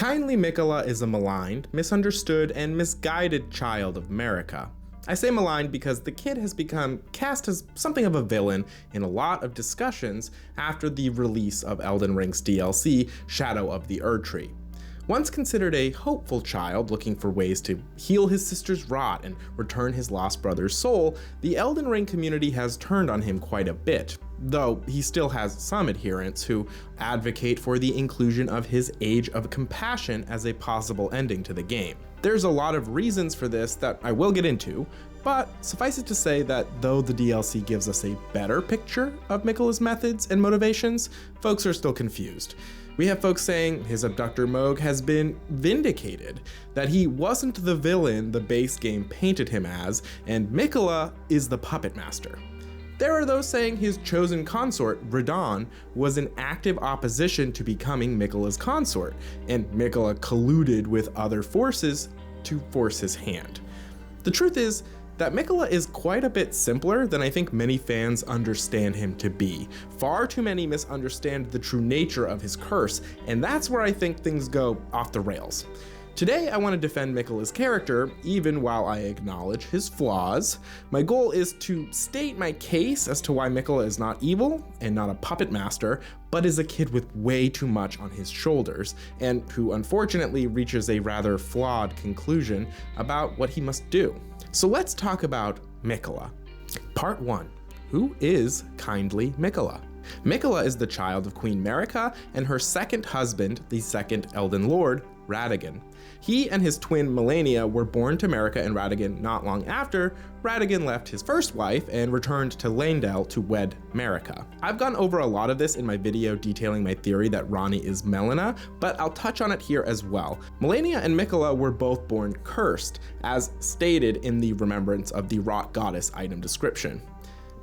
Kindly Miquella is a maligned, misunderstood, and misguided child of Marika. I say maligned because the kid has become cast as something of a villain in a lot of discussions after the release of Elden Ring's DLC, Shadow of the Erdtree. Once considered a hopeful child looking for ways to heal his sister's rot and return his lost brother's soul, the Elden Ring community has turned on him quite a bit, though he still has some adherents who advocate for the inclusion of his Age of Compassion as a possible ending to the game. There's a lot of reasons for this that I will get into, but suffice it to say that though the DLC gives us a better picture of Miquella's methods and motivations, folks are still confused. We have folks saying his abductor Mohg has been vindicated, that he wasn't the villain the base game painted him as, and Miquella is the puppet master. There are those saying his chosen consort, Radahn, was in active opposition to becoming Miquella's consort, and Miquella colluded with other forces to force his hand. The truth is that Miquella is quite a bit simpler than I think many fans understand him to be. Far too many misunderstand the true nature of his curse, and that's where I think things go off the rails. Today, I want to defend Miquella's character, even while I acknowledge his flaws. My goal is to state my case as to why Miquella is not evil and not a puppet master, but is a kid with way too much on his shoulders, and who unfortunately reaches a rather flawed conclusion about what he must do. So let's talk about Miquella. Part 1. Who is Kindly Miquella? Miquella is the child of Queen Marika and her second husband, the second Elden Lord, Radagon. He and his twin Malenia were born to Marika and Radagon not long after Radagon left his first wife and returned to Leyndell to wed Marika. I've gone over a lot of this in my video detailing my theory that Ranni is Melina, but I'll touch on it here as well. Malenia and Miquella were both born cursed, as stated in the Remembrance of the Rot Goddess item description.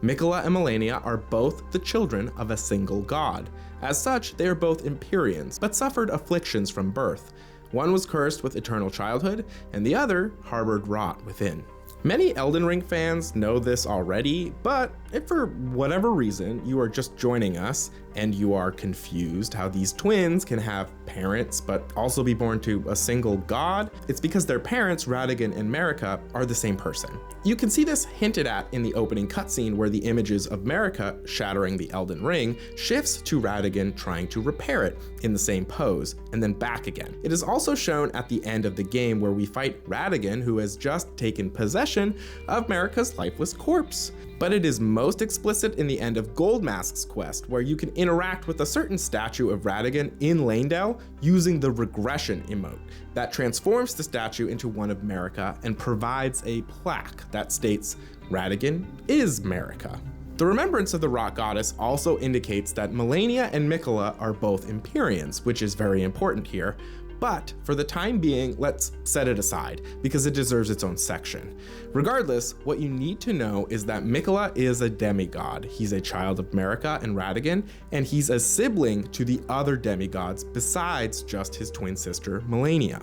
Miquella and Malenia are both the children of a single god. As such, they are both Empyreans, but suffered afflictions from birth. One was cursed with eternal childhood, and the other harbored rot within. Many Elden Ring fans know this already, but if for whatever reason you are just joining us and you are confused how these twins can have parents but also be born to a single god, it's because their parents, Radagon and Marika, are the same person. You can see this hinted at in the opening cutscene where the images of Marika shattering the Elden Ring shifts to Radagon trying to repair it in the same pose, and then back again. It is also shown at the end of the game where we fight Radagon, who has just taken possession of Marika's lifeless corpse. But it is most explicit in the end of Goldmask's quest, where you can interact with a certain statue of Radagon in Leyndell using the regression emote that transforms the statue into one of Marika and provides a plaque that states Radagon is Marika. The Remembrance of the Rot Goddess also indicates that Malenia and Miquella are both Empyreans, which is very important here. But for the time being, let's set it aside because it deserves its own section. Regardless, what you need to know is that Miquella is a demigod. He's a child of Marika and Radagon, and he's a sibling to the other demigods besides just his twin sister, Malenia.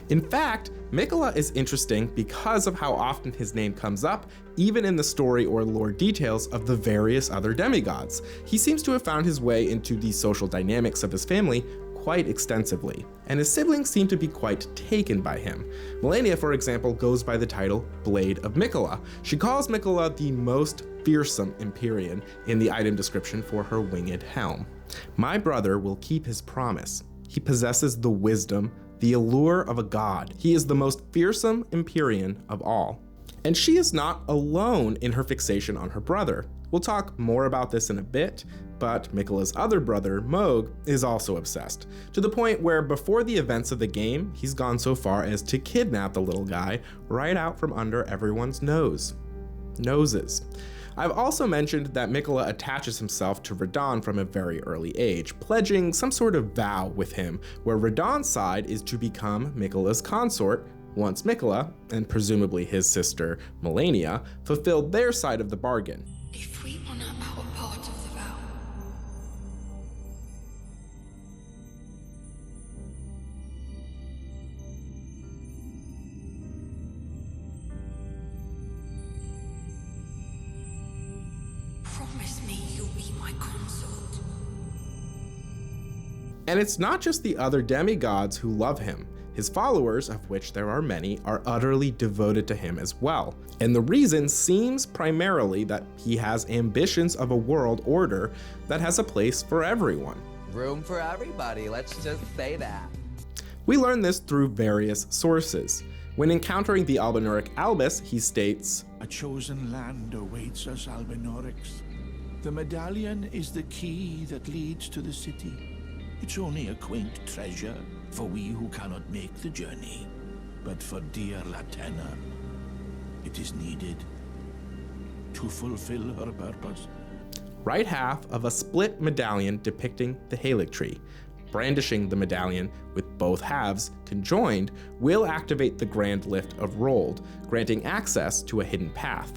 In fact, Miquella is interesting because of how often his name comes up, even in the story or lore details of the various other demigods. He seems to have found his way into the social dynamics of his family quite extensively, and his siblings seem to be quite taken by him. Malenia, for example, goes by the title Blade of Miquella. She calls Miquella the most fearsome Empyrean in the item description for her winged helm. My brother will keep his promise. He possesses the wisdom, the allure of a god. He is the most fearsome Empyrean of all. And she is not alone in her fixation on her brother. We'll talk more about this in a bit, but Miquella's other brother, Mohg, is also obsessed, to the point where before the events of the game, he's gone so far as to kidnap the little guy right out from under everyone's noses. I've also mentioned that Miquella attaches himself to Radahn from a very early age, pledging some sort of vow with him, where Radahn's side is to become Miquella's consort once Miquella, and presumably his sister Malenia, fulfilled their side of the bargain. If we honor our part of the vow, promise me you'll be my consort. And it's not just the other demigods who love him. His followers, of which there are many, are utterly devoted to him as well. And the reason seems primarily that he has ambitions of a world order that has a place for everyone. Room for everybody, let's just say that. We learn this through various sources. When encountering the Albinuric Albus, he states, "A chosen land awaits us, Albinurics. The medallion is the key that leads to the city. It's only a quaint treasure for we who cannot make the journey. But for dear Latenna, it is needed to fulfill her purpose." Right half of a split medallion depicting the Halig tree. Brandishing the medallion with both halves conjoined will activate the Grand Lift of Rold, granting access to a hidden path.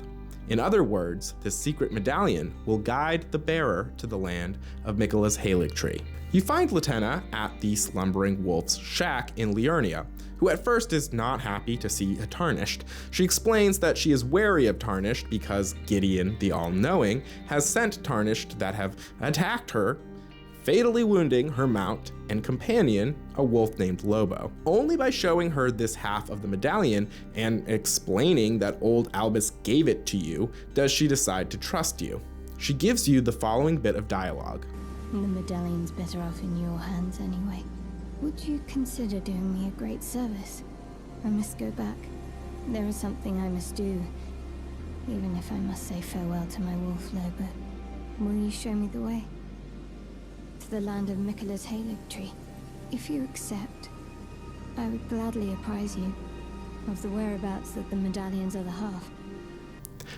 In other words, this secret medallion will guide the bearer to the land of Miquella's Halig tree. You find Latenna at the Slumbering Wolf's shack in Liurnia, who at first is not happy to see a Tarnished. She explains that she is wary of Tarnished because Gideon, the All-Knowing, has sent Tarnished that have attacked her, fatally wounding her mount and companion, a wolf named Lobo. Only by showing her this half of the medallion and explaining that old Albus gave it to you does she decide to trust you. She gives you the following bit of dialogue. The medallion's better off in your hands anyway. Would you consider doing me a great service? I must go back. There is something I must do, even if I must say farewell to my wolf Lobo. Will you show me the way? To the land of Miquella's Halig tree. If you accept, I would gladly apprise you of the whereabouts of the medallion's other half.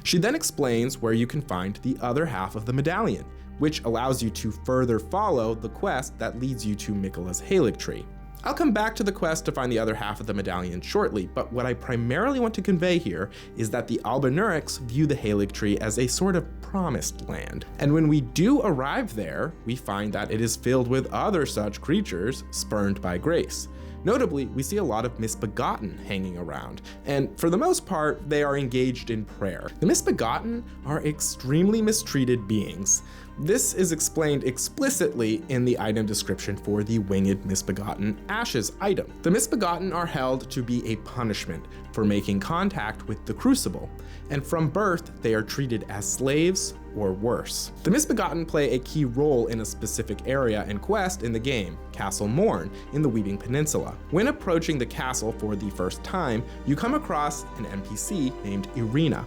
She then explains where you can find the other half of the medallion, which allows you to further follow the quest that leads you to Miquella's Halig tree. I'll come back to the quest to find the other half of the medallion shortly, but what I primarily want to convey here is that the Albinurics view the Halig tree as a sort of promised land. And when we do arrive there, we find that it is filled with other such creatures spurned by grace. Notably, we see a lot of misbegotten hanging around, and for the most part, they are engaged in prayer. The misbegotten are extremely mistreated beings. This is explained explicitly in the item description for the Winged Misbegotten Ashes item. The misbegotten are held to be a punishment for making contact with the Crucible, and from birth they are treated as slaves or worse. The misbegotten play a key role in a specific area and quest in the game, Castle Morn in the Weeping Peninsula. When approaching the castle for the first time, you come across an NPC named Irina.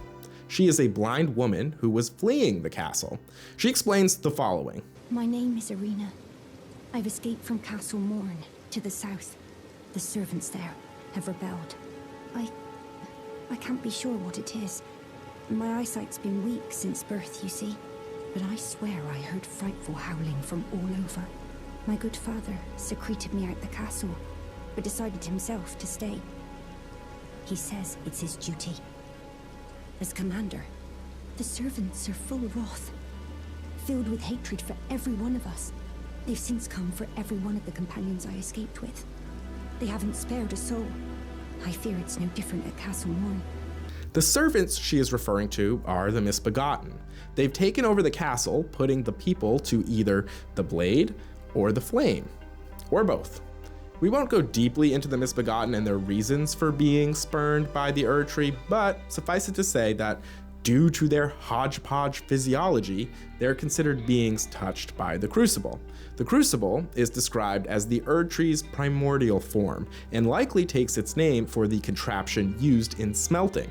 She is a blind woman who was fleeing the castle. She explains the following. My name is Irina. I've escaped from Castle Morn to the south. The servants there have rebelled. I can't be sure what it is. My eyesight's been weak since birth, you see. But I swear I heard frightful howling from all over. My good father secreted me out the castle, but decided himself to stay. He says it's his duty. As commander, the servants are full of wrath, filled with hatred for every one of us. They've since come for every one of the companions I escaped with. They haven't spared a soul. I fear it's no different at Castle Morn. The servants she is referring to are the misbegotten. They've taken over the castle, putting the people to either the blade or the flame, or both. We won't go deeply into the misbegotten and their reasons for being spurned by the Erdtree, but suffice it to say that due to their hodgepodge physiology, they're considered beings touched by the Crucible. The Crucible is described as the Erdtree's primordial form, and likely takes its name for the contraption used in smelting.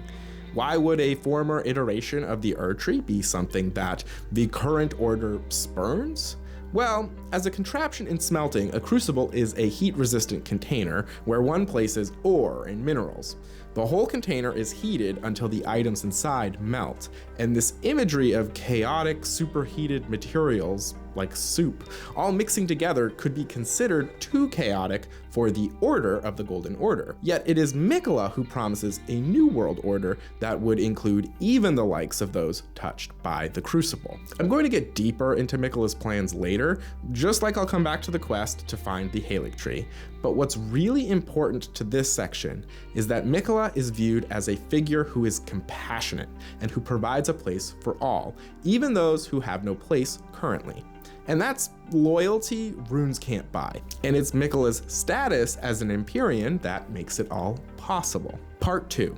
Why would a former iteration of the Erdtree be something that the current order spurns? Well, as a contraption in smelting, a crucible is a heat-resistant container where one places ore and minerals. The whole container is heated until the items inside melt, and this imagery of chaotic, superheated materials, like soup, all mixing together could be considered too chaotic for the Order of the Golden Order. Yet it is Miquella who promises a new world order that would include even the likes of those touched by the Crucible. I'm going to get deeper into Miquella's plans later, just like I'll come back to the quest to find the Halig tree. But what's really important to this section is that Miquella is viewed as a figure who is compassionate and who provides a place for all, even those who have no place currently. And that's loyalty runes can't buy. And it's Miquella's status as an Empyrean that makes it all possible. Part 2,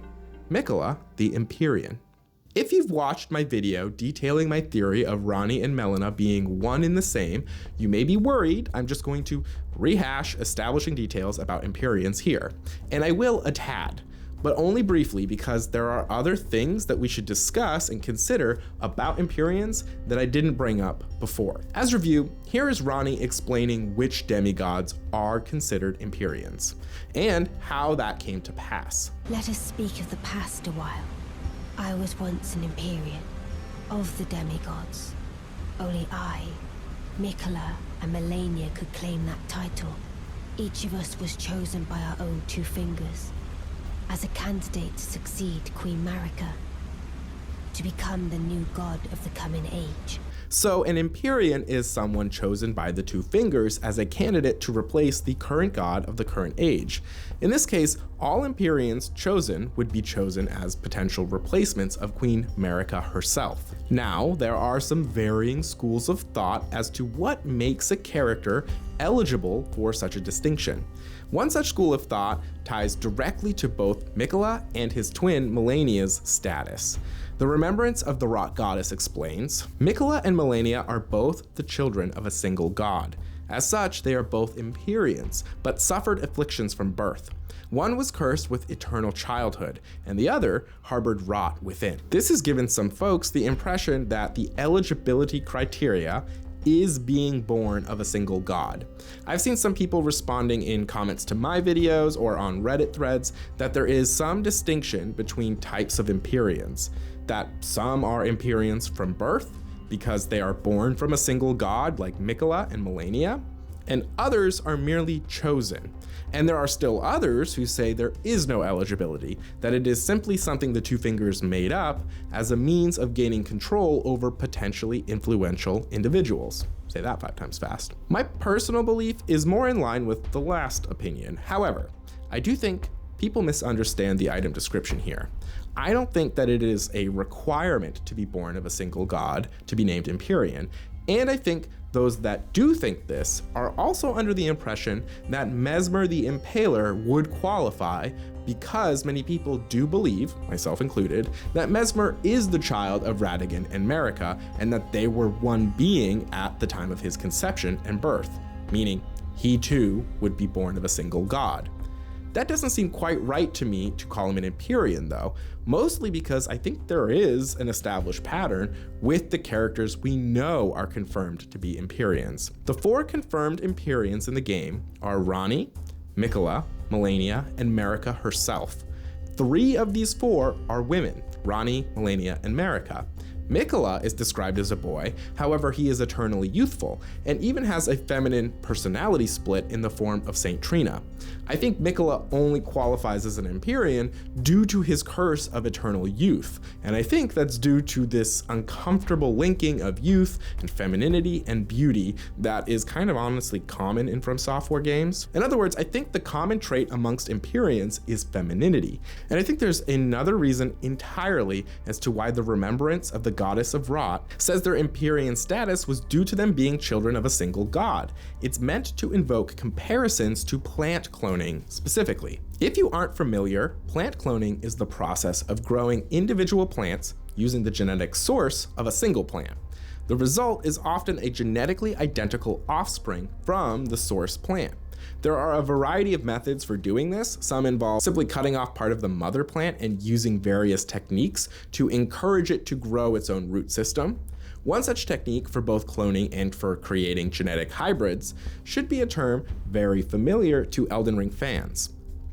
Miquella the Empyrean. If you've watched my video detailing my theory of Ranni and Melina being one in the same, you may be worried I'm just going to rehash establishing details about Empyreans here. And I will a tad, but only briefly because there are other things that we should discuss and consider about Empyreans that I didn't bring up before. As review, here is Ranni explaining which demigods are considered Empyreans, and how that came to pass. Let us speak of the past a while. I was once an Empyrean, of the demigods. Only I, Miquella, and Malenia could claim that title. Each of us was chosen by our own two fingers, as a candidate to succeed Queen Marika, to become the new god of the coming age. So an Empyrean is someone chosen by the two fingers as a candidate to replace the current god of the current age. In this case, all Empyreans chosen would be chosen as potential replacements of Queen Marika herself. Now, there are some varying schools of thought as to what makes a character eligible for such a distinction. One such school of thought ties directly to both Miquella and his twin Malenia's status. The Remembrance of the Rot Goddess explains, Miquella and Malenia are both the children of a single god. As such, they are both Empyreans, but suffered afflictions from birth. One was cursed with eternal childhood, and the other harbored rot within. This has given some folks the impression that the eligibility criteria is being born of a single god. I've seen some people responding in comments to my videos or on Reddit threads that there is some distinction between types of Empyreans, that some are Empyreans from birth because they are born from a single god like Miquella and Malenia, and others are merely chosen. And there are still others who say there is no eligibility, that it is simply something the two fingers made up as a means of gaining control over potentially influential individuals. Say that 5 times fast. My personal belief is more in line with the last opinion. However, I do think people misunderstand the item description here. I don't think that it is a requirement to be born of a single god to be named Empyrean, and I think those that do think this are also under the impression that Messmer the Impaler would qualify because many people do believe, myself included, that Messmer is the child of Radagon and Marika and that they were one being at the time of his conception and birth, meaning he too would be born of a single god. That doesn't seem quite right to me to call him an Empyrean though, mostly because I think there is an established pattern with the characters we know are confirmed to be Empyreans. The 4 confirmed Empyreans in the game are Ranni, Miquella, Malenia, and Marika herself. 3 of these 4 are women, Ranni, Malenia, and Marika. Miquella is described as a boy, however he is eternally youthful, and even has a feminine personality split in the form of Saint Trina. I think Miquella only qualifies as an Empyrean due to his curse of eternal youth, and I think that's due to this uncomfortable linking of youth and femininity and beauty that is kind of honestly common in Fromsoftware games. In other words, I think the common trait amongst Empyreans is femininity, and I think there's another reason entirely as to why the remembrance of the goddess of rot says their Empyrean status was due to them being children of a single god. It's meant to invoke comparisons to plant cloning specifically. If you aren't familiar, plant cloning is the process of growing individual plants using the genetic source of a single plant. The result is often a genetically identical offspring from the source plant. There are a variety of methods for doing this. Some involve simply cutting off part of the mother plant and using various techniques to encourage it to grow its own root system. One such technique for both cloning and for creating genetic hybrids should be a term very familiar to Elden Ring fans: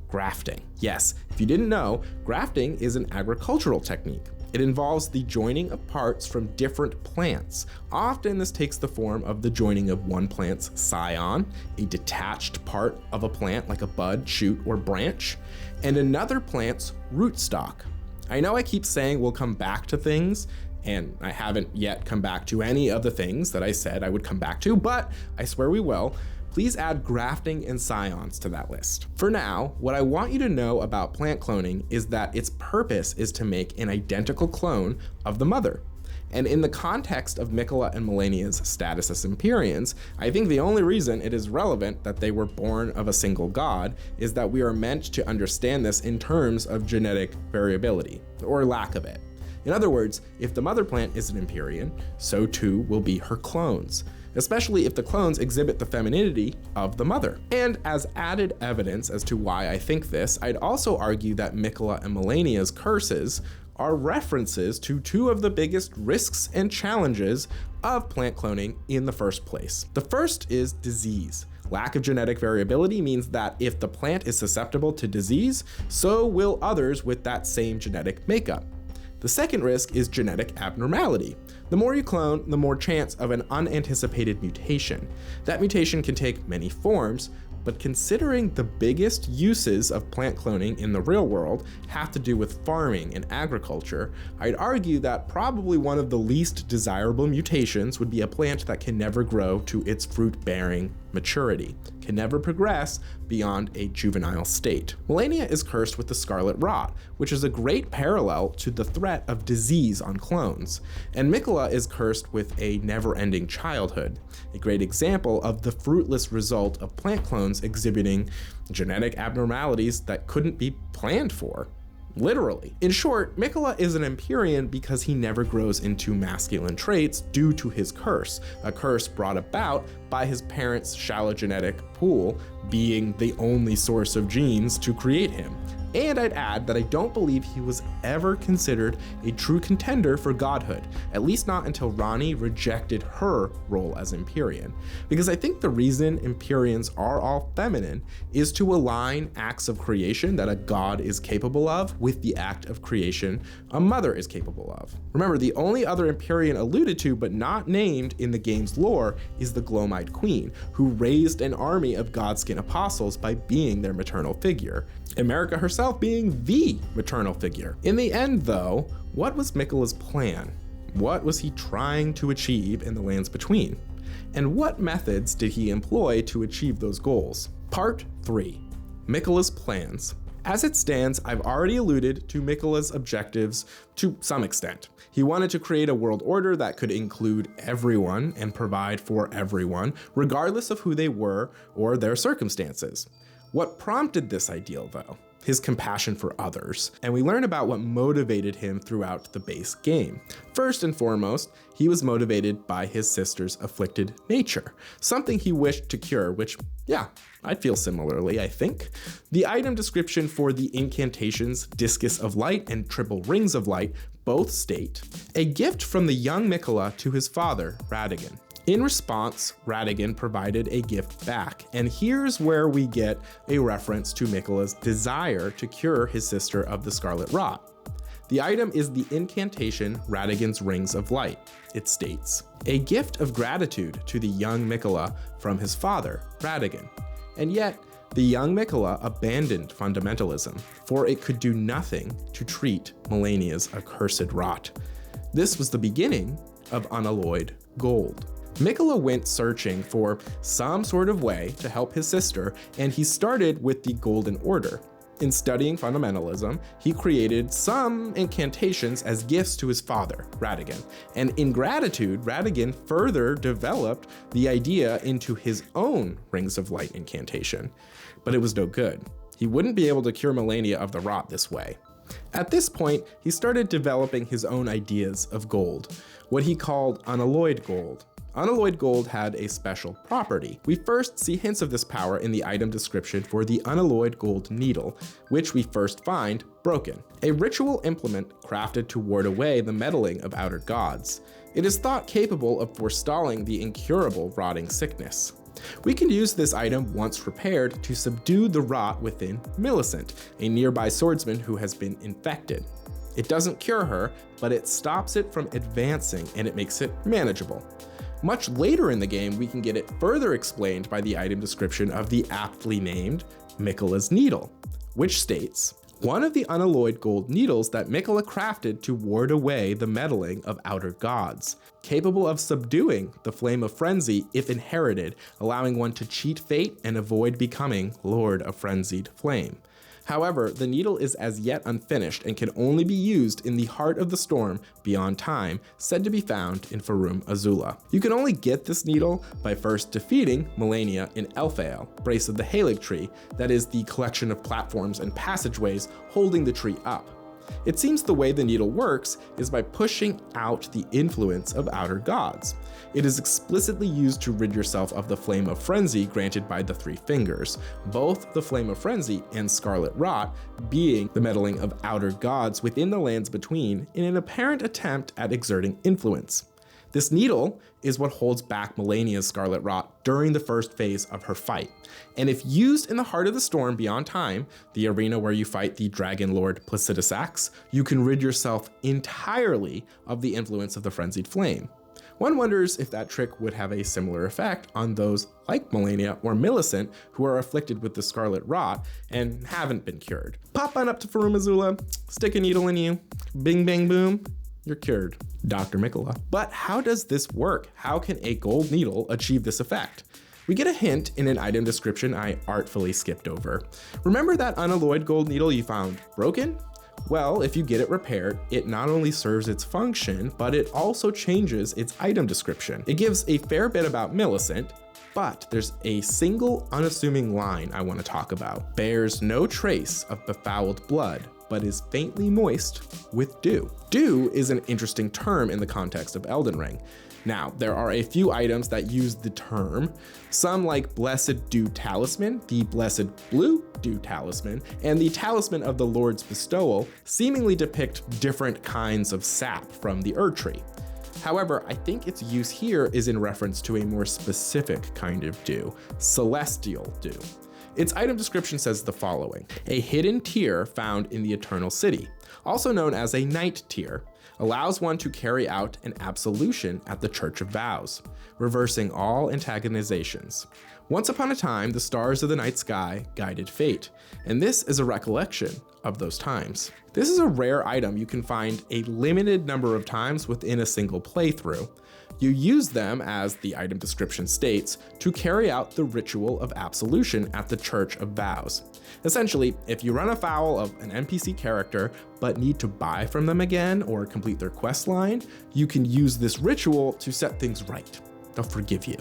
grafting. Yes, if you didn't know, grafting is an agricultural technique. It involves the joining of parts from different plants. Often this takes the form of the joining of one plant's scion, a detached part of a plant like a bud, shoot, or branch, and another plant's rootstock. I know I keep saying we'll come back to things, and I haven't yet come back to any of the things that I said I would come back to, but I swear we will. Please add grafting and scions to that list. For now, what I want you to know about plant cloning is that its purpose is to make an identical clone of the mother. And in the context of Miquella and Malenia's status as Empyreans, I think the only reason it is relevant that they were born of a single god is that we are meant to understand this in terms of genetic variability, or lack of it. In other words, if the mother plant is an Empyrean, so too will be her clones, especially if the clones exhibit the femininity of the mother. And as added evidence as to why I think this, I'd also argue that Miquella and Malenia's curses are references to two of the biggest risks and challenges of plant cloning in the first place. The first is disease. Lack of genetic variability means that if the plant is susceptible to disease, so will others with that same genetic makeup. The second risk is genetic abnormality. The more you clone, the more chance of an unanticipated mutation. That mutation can take many forms, but considering the biggest uses of plant cloning in the real world have to do with farming and agriculture, I'd argue that probably one of the least desirable mutations would be a plant that can never grow to its fruit-bearing maturity, can never progress beyond a juvenile state. Malenia is cursed with the scarlet rot, which is a great parallel to the threat of disease on clones. And Miquella is cursed with a never-ending childhood, a great example of the fruitless result of plant clones exhibiting genetic abnormalities that couldn't be planned for. Literally. In short, Miquella is an Empyrean because he never grows into masculine traits due to his curse, a curse brought about by his parents' shallow genetic pool being the only source of genes to create him. And I'd add that I don't believe he was ever considered a true contender for godhood, at least not until Ranni rejected her role as Empyrean. Because I think the reason Empyreans are all feminine is to align acts of creation that a god is capable of with the act of creation a mother is capable of. Remember, the only other Empyrean alluded to but not named in the game's lore is the Glomite Queen, who raised an army of godskin apostles by being their maternal figure. America herself being the maternal figure. In the end, though, what was Miquella's plan? What was he trying to achieve in the lands between? And what methods did he employ to achieve those goals? Part 3. Miquella's plans. As it stands, I've already alluded to Miquella's objectives to some extent. He wanted to create a world order that could include everyone and provide for everyone, regardless of who they were or their circumstances. What prompted this ideal, though? His compassion for others, and we learn about what motivated him throughout the base game. First and foremost, he was motivated by his sister's afflicted nature, something he wished to cure, which, yeah, I'd feel similarly, I think. The item description for the incantations Discus of Light and Triple Rings of Light both state, a gift from the young Miquella to his father, Radagon. In response, Radagon provided a gift back, and here's where we get a reference to Miquella's desire to cure his sister of the Scarlet Rot. The item is the incantation Radagon's Rings of Light. It states, a gift of gratitude to the young Miquella from his father, Radagon. And yet, the young Miquella abandoned fundamentalism, for it could do nothing to treat Malenia's accursed rot. This was the beginning of unalloyed gold. Miquella went searching for some sort of way to help his sister, and he started with the Golden Order. In studying fundamentalism, he created some incantations as gifts to his father, Radagon. And in gratitude, Radagon further developed the idea into his own Rings of Light incantation. But it was no good. He wouldn't be able to cure Malenia of the rot this way. At this point, he started developing his own ideas of gold, what he called unalloyed gold. Unalloyed gold had a special property. We first see hints of this power in the item description for the unalloyed gold needle, which we first find broken, a ritual implement crafted to ward away the meddling of outer gods. It is thought capable of forestalling the incurable rotting sickness. We can use this item once prepared to subdue the rot within Millicent, a nearby swordsman who has been infected. It doesn't cure her, but it stops it from advancing and it makes it manageable. Much later in the game, we can get it further explained by the item description of the aptly named Miquella's Needle, which states, one of the unalloyed gold needles that Miquella crafted to ward away the meddling of outer gods, capable of subduing the flame of frenzy if inherited, allowing one to cheat fate and avoid becoming Lord of Frenzied Flame. However, the needle is as yet unfinished and can only be used in the heart of the storm beyond time, said to be found in Farum Azula. You can only get this needle by first defeating Malenia in Elphael, Brace of the Halig Tree, that is the collection of platforms and passageways holding the tree up. It seems the way the needle works is by pushing out the influence of outer gods. It is explicitly used to rid yourself of the Flame of Frenzy granted by the Three Fingers, both the Flame of Frenzy and Scarlet Rot being the meddling of outer gods within the lands between in an apparent attempt at exerting influence. This needle is what holds back Malenia's Scarlet Rot during the first phase of her fight, and if used in the heart of the storm beyond time, the arena where you fight the Dragon Lord Placidusax, you can rid yourself entirely of the influence of the Frenzied Flame. One wonders if that trick would have a similar effect on those like Malenia or Millicent who are afflicted with the Scarlet Rot and haven't been cured. Pop on up to Farum Azula, stick a needle in you, bing bang boom, you're cured. Dr. Miquella. But how does this work? How can a gold needle achieve this effect? We get a hint in an item description I artfully skipped over. Remember that unalloyed gold needle you found broken? Well, if you get it repaired, it not only serves its function, but it also changes its item description. It gives a fair bit about Millicent, but there's a single unassuming line I want to talk about. Bears no trace of befouled blood, but is faintly moist with dew. Dew is an interesting term in the context of Elden Ring. Now, there are a few items that use the term, some like Blessed Dew Talisman, the Blessed Blue Dew Talisman, and the Talisman of the Lord's Bestowal seemingly depict different kinds of sap from the Erd Tree. However, I think its use here is in reference to a more specific kind of dew, celestial dew. Its item description says the following: a hidden tear found in the Eternal City, also known as a night tear, allows one to carry out an absolution at the Church of Vows, reversing all antagonizations. Once upon a time, the stars of the night sky guided fate, and this is a recollection of those times. This is a rare item you can find a limited number of times within a single playthrough. You use them, as the item description states, to carry out the ritual of absolution at the Church of Vows. Essentially, if you run afoul of an NPC character but need to buy from them again or complete their quest line, you can use this ritual to set things right. They'll forgive you.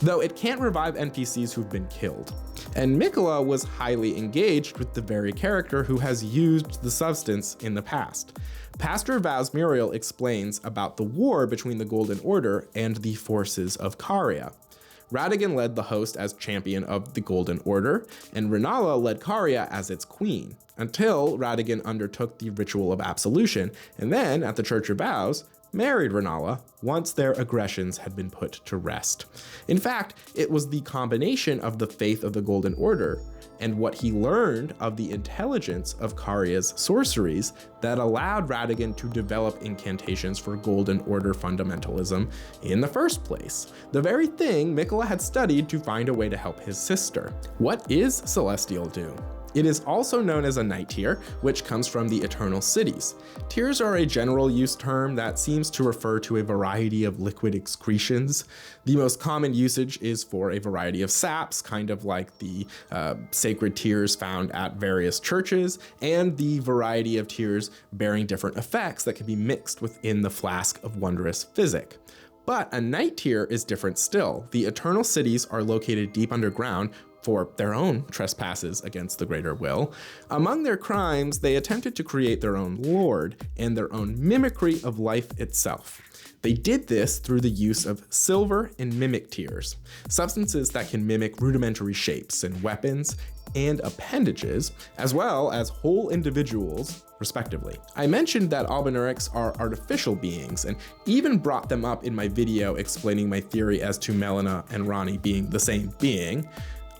Though it can't revive NPCs who've been killed. And Miquella was highly engaged with the very character who has used the substance in the past. Pastor Vows Muriel explains about the war between the Golden Order and the forces of Caria. Radagon led the host as champion of the Golden Order, and Renala led Caria as its queen, until Radagon undertook the ritual of absolution, and then, at the Church of Vows, married Renala once their aggressions had been put to rest. In fact, it was the combination of the faith of the Golden Order and what he learned of the intelligence of Caria's sorceries that allowed Radagon to develop incantations for Golden Order fundamentalism in the first place, the very thing Miquella had studied to find a way to help his sister. What is Celestial Dew? It is also known as a night tear, which comes from the Eternal Cities. Tears are a general use term that seems to refer to a variety of liquid excretions. The most common usage is for a variety of saps, kind of like the sacred tears found at various churches, and the variety of tears bearing different effects that can be mixed within the flask of wondrous physic. But a night tear is different still. The Eternal Cities are located deep underground for their own trespasses against the greater will. Among their crimes, they attempted to create their own lord and their own mimicry of life itself. They did this through the use of silver and mimic tears, substances that can mimic rudimentary shapes and weapons and appendages, as well as whole individuals, respectively. I mentioned that Albinaurics are artificial beings, and even brought them up in my video explaining my theory as to Melina and Ranni being the same being.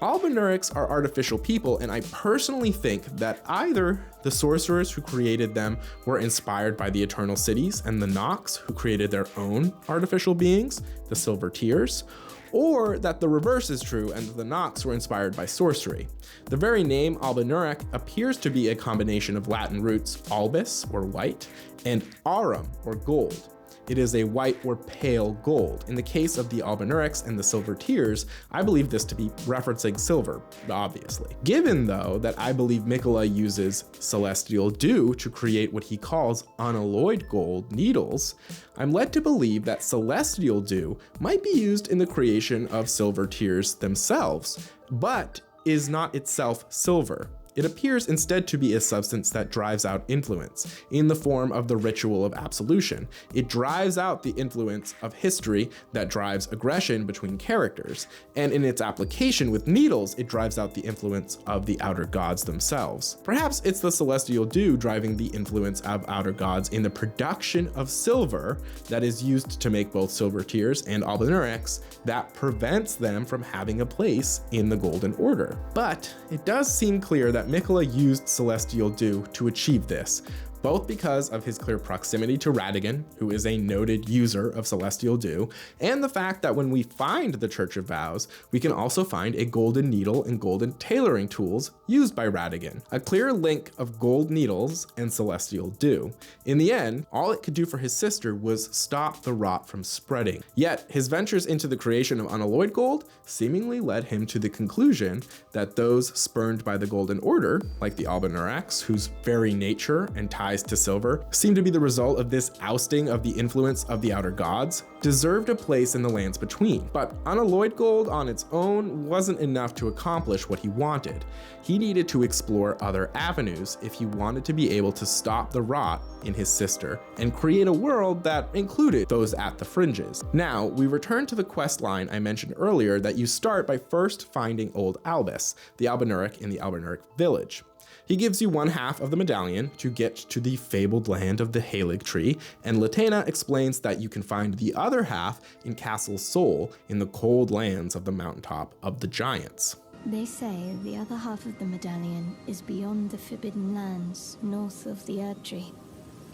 Albinaurics are artificial people, and I personally think that either the sorcerers who created them were inspired by the Eternal Cities and the Nox who created their own artificial beings, the Silver Tears, or that the reverse is true and the Nox were inspired by sorcery. The very name Albinauric appears to be a combination of Latin roots albus, or white, and aurum, or gold. it is a white or pale gold. In the case of the Albinaurics and the Silver Tears, I believe this to be referencing silver, obviously. Given though that I believe Miquella uses celestial dew to create what he calls unalloyed gold needles, I'm led to believe that celestial dew might be used in the creation of Silver Tears themselves, but is not itself silver. It appears instead to be a substance that drives out influence in the form of the ritual of absolution. It drives out the influence of history that drives aggression between characters, and in its application with needles, it drives out the influence of the outer gods themselves. Perhaps it's the celestial dew driving the influence of outer gods in the production of silver that is used to make both Silver Tears and Albinaurics that prevents them from having a place in the Golden Order. But it does seem clear that Miquella used celestial dew to achieve this, both because of his clear proximity to Radagon, who is a noted user of celestial dew, and the fact that when we find the Church of Vows, we can also find a golden needle and golden tailoring tools used by Radagon, a clear link of gold needles and celestial dew. In the end, all it could do for his sister was stop the rot from spreading. Yet, his ventures into the creation of unalloyed gold seemingly led him to the conclusion that those spurned by the Golden Order, like the Albinaurics, whose very nature and ties to silver seem to be the result of this ousting of the influence of the outer gods, deserved a place in the lands between. But unalloyed gold on its own wasn't enough to accomplish what he wanted. He needed to explore other avenues if he wanted to be able to stop the rot in his sister and create a world that included those at the fringes. Now, we return to the quest line I mentioned earlier that you start by first finding Old Albus, the Albinauric in the Albinauric village. He gives you one half of the medallion to get to the fabled land of the Halig tree, and Latena explains that you can find the other half in Castle Sol in the cold lands of the mountaintop of the giants. They say the other half of the medallion is beyond the Forbidden Lands, north of the Erd Tree,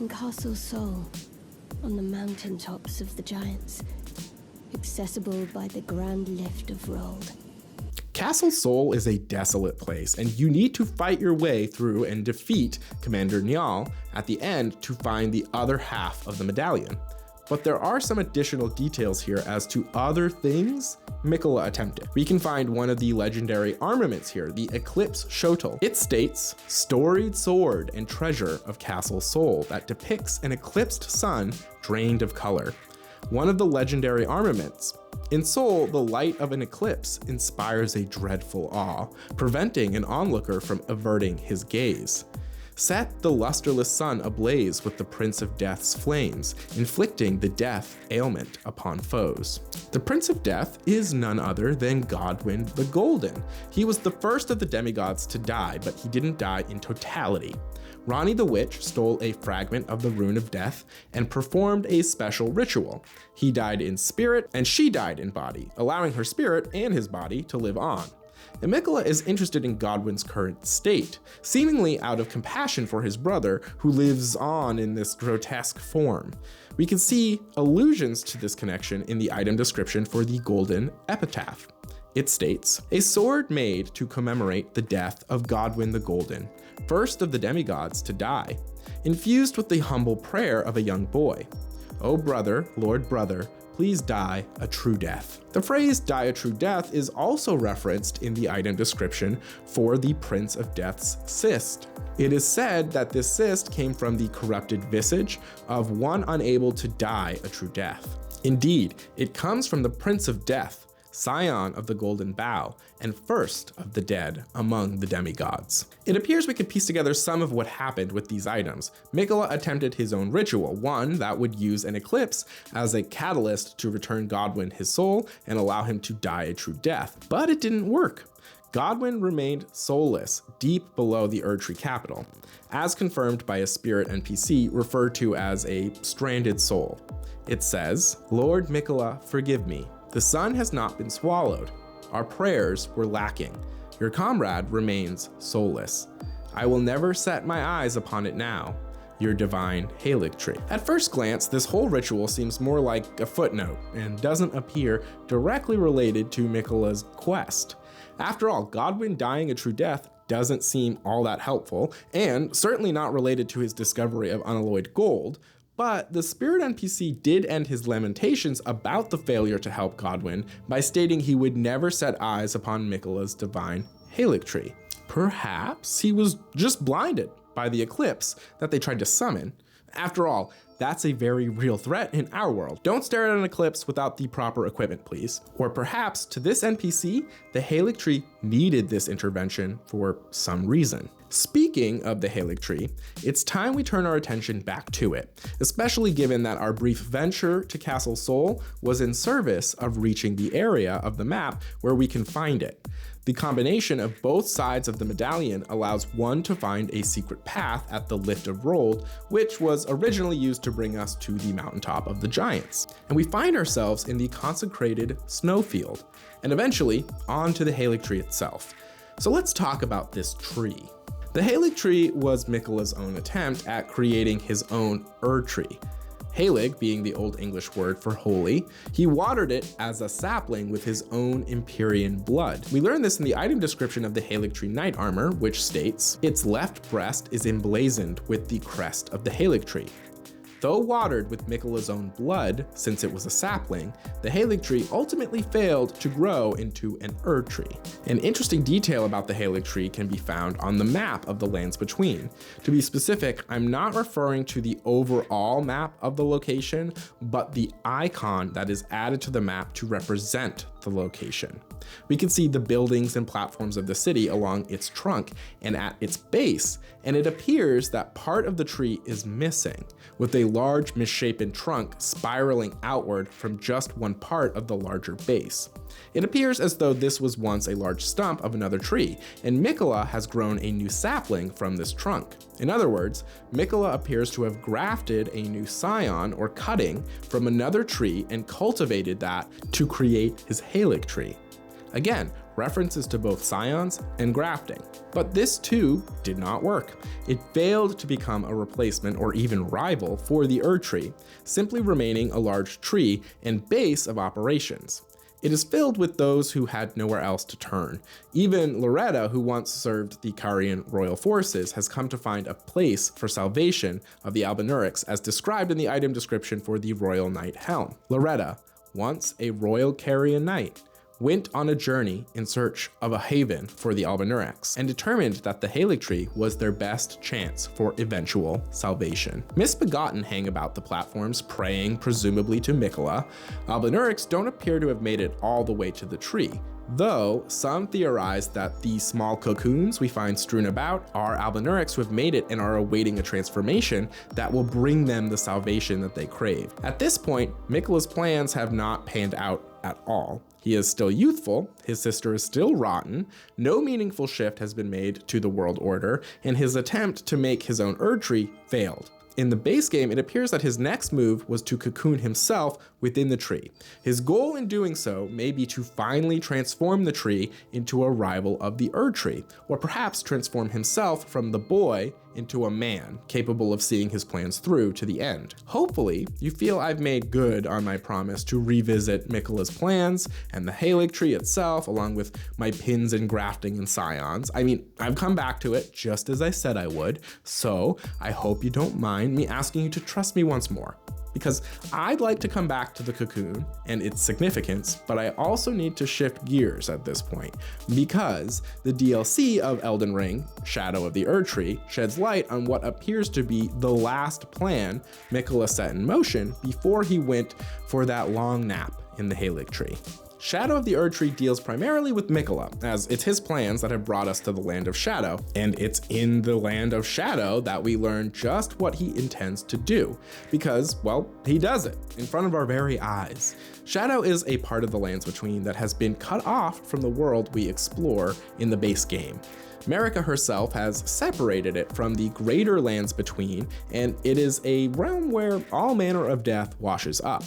in Castle Sol, on the mountaintops of the giants, accessible by the grand lift of Rold. Castle Sol is a desolate place, and you need to fight your way through and defeat Commander Niall at the end to find the other half of the medallion. But there are some additional details here as to other things Miquella attempted. We can find one of the legendary armaments here, the Eclipse Shotel. It states, "Storied sword and treasure of Castle Sol that depicts an eclipsed sun drained of color." One of the legendary armaments. In Sol, the light of an eclipse inspires a dreadful awe, preventing an onlooker from averting his gaze. Set the lusterless sun ablaze with the Prince of Death's flames, inflicting the death ailment upon foes. The Prince of Death is none other than Godwyn the Golden. He was the first of the demigods to die, but he didn't die in totality. Ranni the Witch stole a fragment of the Rune of Death and performed a special ritual. He died in spirit and she died in body, allowing her spirit and his body to live on. And Miquella is interested in Godwyn's current state, seemingly out of compassion for his brother who lives on in this grotesque form. We can see allusions to this connection in the item description for the Golden Epitaph. It states, "A sword made to commemorate the death of Godwyn the Golden, first of the demigods to die, infused with the humble prayer of a young boy. O brother, Lord brother, please die a true death." The phrase "die a true death" is also referenced in the item description for the Prince of Death's cyst. It is said that this cyst came from the corrupted visage of one unable to die a true death. Indeed, it comes from the Prince of Death, scion of the Golden Bough, and first of the dead among the demigods. It appears we could piece together some of what happened with these items. Miquella attempted his own ritual, one that would use an eclipse as a catalyst to return Godwyn his soul and allow him to die a true death, but it didn't work. Godwyn remained soulless, deep below the Erdtree capital, as confirmed by a spirit NPC referred to as a stranded soul. It says, "Lord Miquella, forgive me. The sun has not been swallowed. Our prayers were lacking. Your comrade remains soulless. I will never set my eyes upon it now. Your divine Halig tree." At first glance, this whole ritual seems more like a footnote and doesn't appear directly related to Miquella's quest. After all, Godwyn dying a true death doesn't seem all that helpful, and certainly not related to his discovery of unalloyed gold, But the spirit NPC did end his lamentations about the failure to help Godwyn by stating he would never set eyes upon Miquella's divine Haligtree. Perhaps he was just blinded by the eclipse that they tried to summon. After all, that's a very real threat in our world. Don't stare at an eclipse without the proper equipment, please. Or perhaps to this NPC, the Haligtree needed this intervention for some reason. Speaking of the Haligtree, it's time we turn our attention back to it, especially given that our brief venture to Castle Sol was in service of reaching the area of the map where we can find it. The combination of both sides of the medallion allows one to find a secret path at the Lift of Rold, which was originally used to bring us to the mountaintop of the giants. And we find ourselves in the consecrated snowfield, and eventually onto the Haligtree itself. So let's talk about this tree. The Haligtree was Miquella's own attempt at creating his own Erdtree. Halig being the Old English word for holy, he watered it as a sapling with his own Empyrean blood. We learn this in the item description of the Haligtree Knight armor, which states, its left breast is emblazoned with the crest of the Haligtree. Though watered with Miquella's own blood, since it was a sapling, the Haligtree ultimately failed to grow into an Erdtree. An interesting detail about the Haligtree can be found on the map of the Lands Between. To be specific, I'm not referring to the overall map of the location, but the icon that is added to the map to represent the location. We can see the buildings and platforms of the city along its trunk and at its base, and it appears that part of the tree is missing, with a large misshapen trunk spiraling outward from just one part of the larger base. It appears as though this was once a large stump of another tree, and Miquella has grown a new sapling from this trunk. In other words, Miquella appears to have grafted a new scion or cutting from another tree and cultivated that to create his Haligtree. Again, references to both scions and grafting. But this too did not work. It failed to become a replacement or even rival for the Erdtree, simply remaining a large tree and base of operations. It is filled with those who had nowhere else to turn. Even Loretta, who once served the Carian royal forces, has come to find a place for salvation of the Albinaurics as described in the item description for the Royal Knight Helm. Loretta, once a royal Carian knight, went on a journey in search of a haven for the Albinaurics and determined that the Haligtree was their best chance for eventual salvation. Misbegotten hang about the platforms, praying presumably to Miquella. Albinaurics don't appear to have made it all the way to the tree, though some theorize that the small cocoons we find strewn about are Albinaurics who have made it and are awaiting a transformation that will bring them the salvation that they crave. At this point, Miquella's plans have not panned out at all. He is still youthful, his sister is still rotten, no meaningful shift has been made to the world order, and his attempt to make his own Erdtree failed. In the base game, it appears that his next move was to cocoon himself within the tree. His goal in doing so may be to finally transform the tree into a rival of the Erdtree, or perhaps transform himself from the boy into a man, capable of seeing his plans through to the end. Hopefully, you feel I've made good on my promise to revisit Miquella's plans and the Haligtree itself, along with my pins and grafting and scions. I mean, I've come back to it just as I said I would, so I hope you don't mind me asking you to trust me once more. Because I'd like to come back to the cocoon and its significance, but I also need to shift gears at this point, because the DLC of Elden Ring, Shadow of the Erdtree, sheds light on what appears to be the last plan Miquella set in motion before he went for that long nap in the Haligtree. Shadow of the Erdtree deals primarily with Miquella, as it's his plans that have brought us to the Land of Shadow, and it's in the Land of Shadow that we learn just what he intends to do, because, well, he does it in front of our very eyes. Shadow is a part of the Lands Between that has been cut off from the world we explore in the base game. Marika herself has separated it from the greater Lands Between, and it is a realm where all manner of death washes up.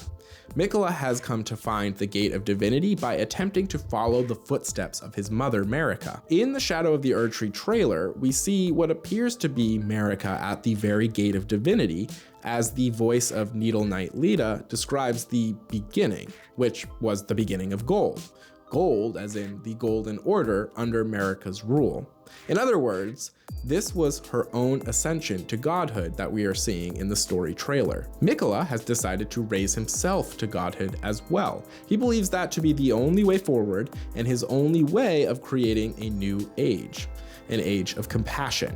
Miquella has come to find the Gate of Divinity by attempting to follow the footsteps of his mother, Marika. In the Shadow of the Erdtree trailer, we see what appears to be Marika at the very Gate of Divinity, as the voice of Needle Knight Lita describes the beginning, which was the beginning of gold. Gold as in the Golden Order under Marika's rule. In other words, this was her own ascension to godhood that we are seeing in the story trailer. Miquella has decided to raise himself to godhood as well. He believes that to be the only way forward and his only way of creating a new age, an age of compassion.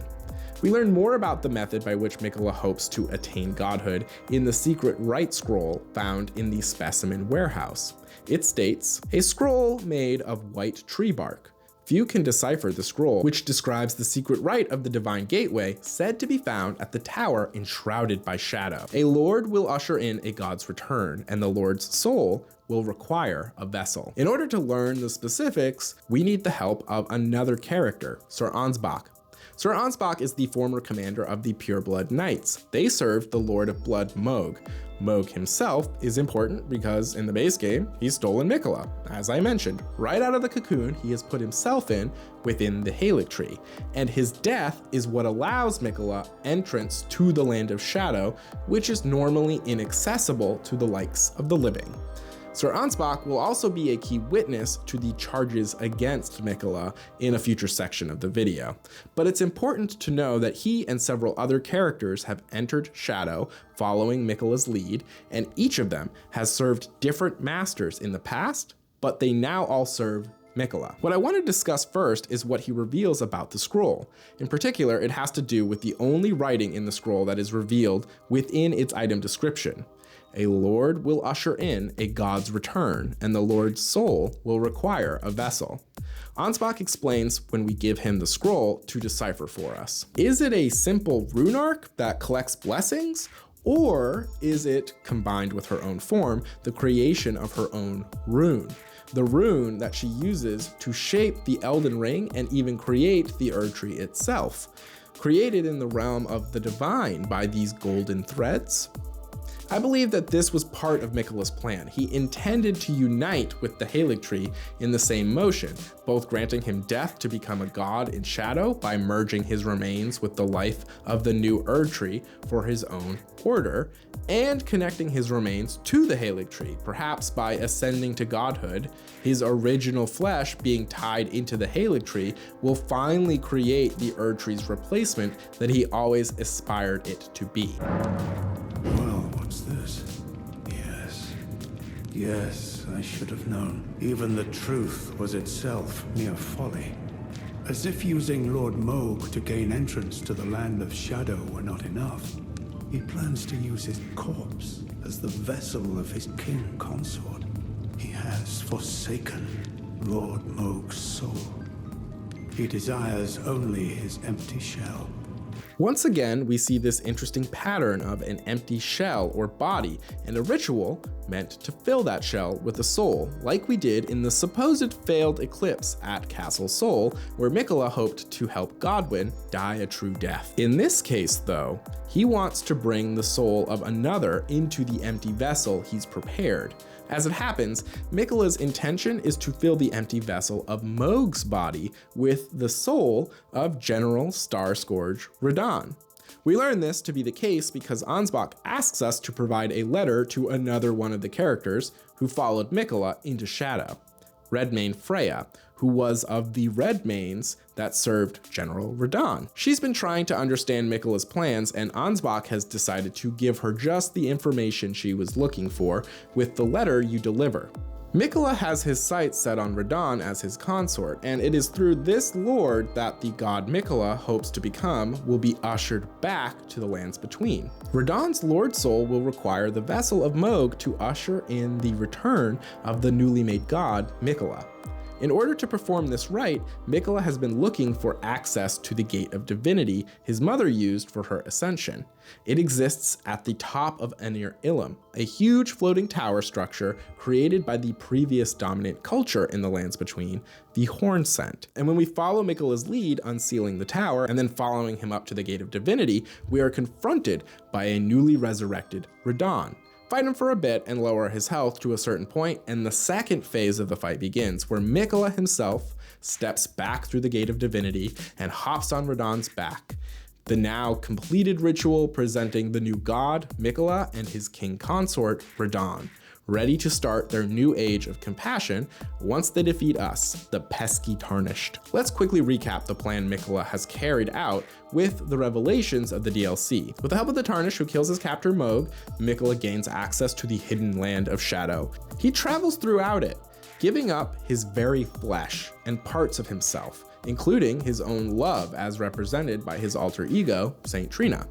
We learn more about the method by which Miquella hopes to attain godhood in the secret rite scroll found in the specimen warehouse. It states, "A scroll made of white tree bark. Few can decipher the scroll, which describes the secret rite of the divine gateway, said to be found at the tower enshrouded by shadow. A lord will usher in a god's return, and the lord's soul will require a vessel." In order to learn the specifics, we need the help of another character, Sir Ansbach. Sir Ansbach is the former commander of the Pureblood Knights. They served the Lord of Blood Mohg. Mohg himself is important because in the base game, he's stolen Miquella. As I mentioned, right out of the cocoon he has put himself in within the Halictree, and his death is what allows Miquella entrance to the Land of Shadow, which is normally inaccessible to the likes of the living. Sir Ansbach will also be a key witness to the charges against Miquella in a future section of the video. But it's important to know that he and several other characters have entered Shadow following Miquella's lead, and each of them has served different masters in the past, but they now all serve Miquella. What I want to discuss first is what he reveals about the scroll. In particular, it has to do with the only writing in the scroll that is revealed within its item description. A lord will usher in a god's return, and the lord's soul will require a vessel. Ansbach explains when we give him the scroll to decipher for us. Is it a simple rune arc that collects blessings? Or is it, combined with her own form, the creation of her own rune? The rune that she uses to shape the Elden Ring and even create the Erdtree itself, created in the realm of the divine by these golden threads? I believe that this was part of Miquella's plan. He intended to unite with the Halictree in the same motion, both granting him death to become a god in shadow by merging his remains with the life of the new Erdtree for his own order, and connecting his remains to the Halictree, perhaps by ascending to godhood. His original flesh being tied into the Halictree will finally create the Erdtree's replacement that he always aspired it to be. What's this? Yes, I should have known. Even the truth was itself mere folly. As if using Lord Mohg to gain entrance to the Land of Shadow were not enough, he plans to use his corpse as the vessel of his king consort. He has forsaken Lord Mohg's soul. He desires only his empty shell. Once again, we see this interesting pattern of an empty shell or body, and a ritual meant to fill that shell with a soul, like we did in the supposed failed eclipse at Castle Sol, where Miquella hoped to help Godwyn die a true death. In this case, though, he wants to bring the soul of another into the empty vessel he's prepared. As it happens, Miquella's intention is to fill the empty vessel of Mohg's body with the soul of General Starscourge Radahn. We learn this to be the case because Ansbach asks us to provide a letter to another one of the characters who followed Miquella into Shadow, Redmane Freya, who was of the Redmanes that served General Radahn. She's been trying to understand Miquella's plans, and Ansbach has decided to give her just the information she was looking for with the letter you deliver. Miquella has his sights set on Radahn as his consort, and it is through this lord that the god Miquella hopes to become will be ushered back to the lands between. Radahn's lord soul will require the vessel of Mohg to usher in the return of the newly made god Miquella. In order to perform this rite, Miquella has been looking for access to the Gate of Divinity his mother used for her ascension. It exists at the top of Anir Ilum, a huge floating tower structure created by the previous dominant culture in the lands between, the Hornsent. And when we follow Miquella's lead unsealing the tower and then following him up to the Gate of Divinity, we are confronted by a newly resurrected Radahn. Fight him for a bit and lower his health to a certain point, and the second phase of the fight begins, where Miquella himself steps back through the Gate of Divinity and hops on Radahn's back. The now completed ritual presenting the new god, Miquella, and his king consort, Radahn. ready to start their new age of compassion once they defeat us, the pesky Tarnished. Let's quickly recap the plan Miquella has carried out with the revelations of the DLC. With the help of the Tarnished who kills his captor Mohg, Miquella gains access to the hidden land of shadow. He travels throughout it, giving up his very flesh and parts of himself, including his own love as represented by his alter ego, Saint Trina.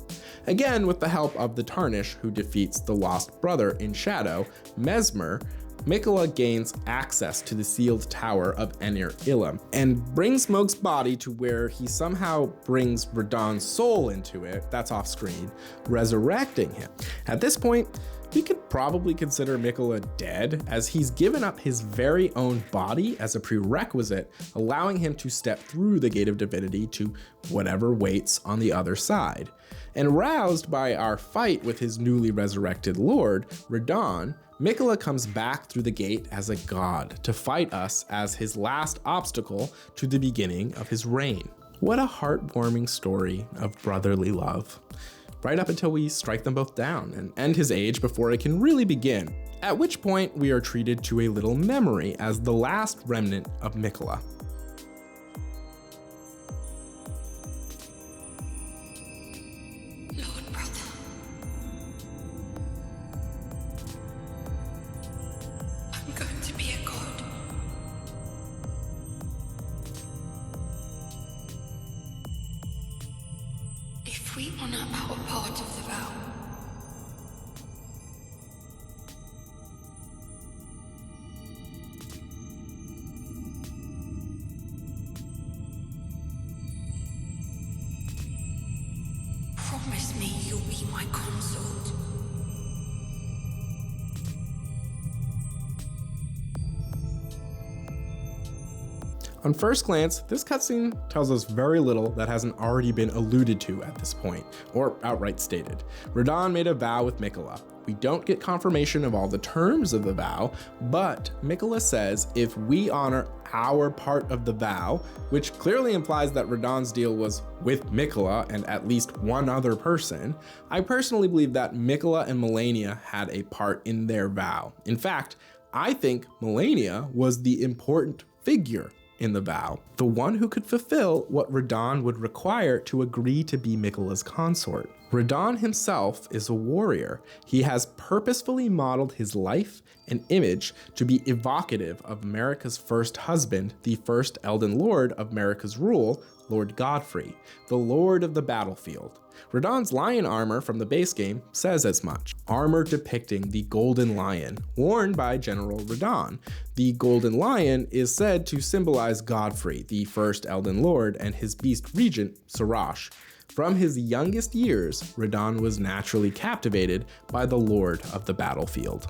Again, with the help of the Tarnished who defeats the lost brother in shadow, Mesmer, Miquella gains access to the sealed tower of Enir Ilim and brings Mohg's body to where he somehow brings Radahn's soul into it, that's off screen, resurrecting him. At this point, we could probably consider Miquella dead, as he's given up his very own body as a prerequisite, allowing him to step through the gate of divinity to whatever waits on the other side. And roused by our fight with his newly resurrected lord, Radahn, Miquella comes back through the gate as a god to fight us as his last obstacle to the beginning of his reign. What a heartwarming story of brotherly love. Right up until we strike them both down and end his age before it can really begin, at which point we are treated to a little memory as the last remnant of Miquella. Lord brother, I'm going to be a god. If we honor our part of the vow, promise me you'll be my consort. On first glance, this cutscene tells us very little that hasn't already been alluded to at this point, or outright stated. Radahn made a vow with Miquella. We don't get confirmation of all the terms of the vow, but Miquella says if we honor our part of the vow, which clearly implies that Radahn's deal was with Miquella and at least one other person, I personally believe that Miquella and Malenia had a part in their vow. In fact, I think Malenia was the important figure in the vow, the one who could fulfill what Radahn would require to agree to be Miquella's consort. Radahn himself is a warrior. He has purposefully modeled his life and image to be evocative of Marika's first husband, the first Elden Lord of Marika's rule, Lord Godfrey, the Lord of the Battlefield. Radahn's lion armor from the base game says as much. Armor depicting the golden lion, worn by General Radahn. The golden lion is said to symbolize Godfrey, the first Elden Lord, and his beast regent, Sirach. From his youngest years, Radahn was naturally captivated by the Lord of the Battlefield.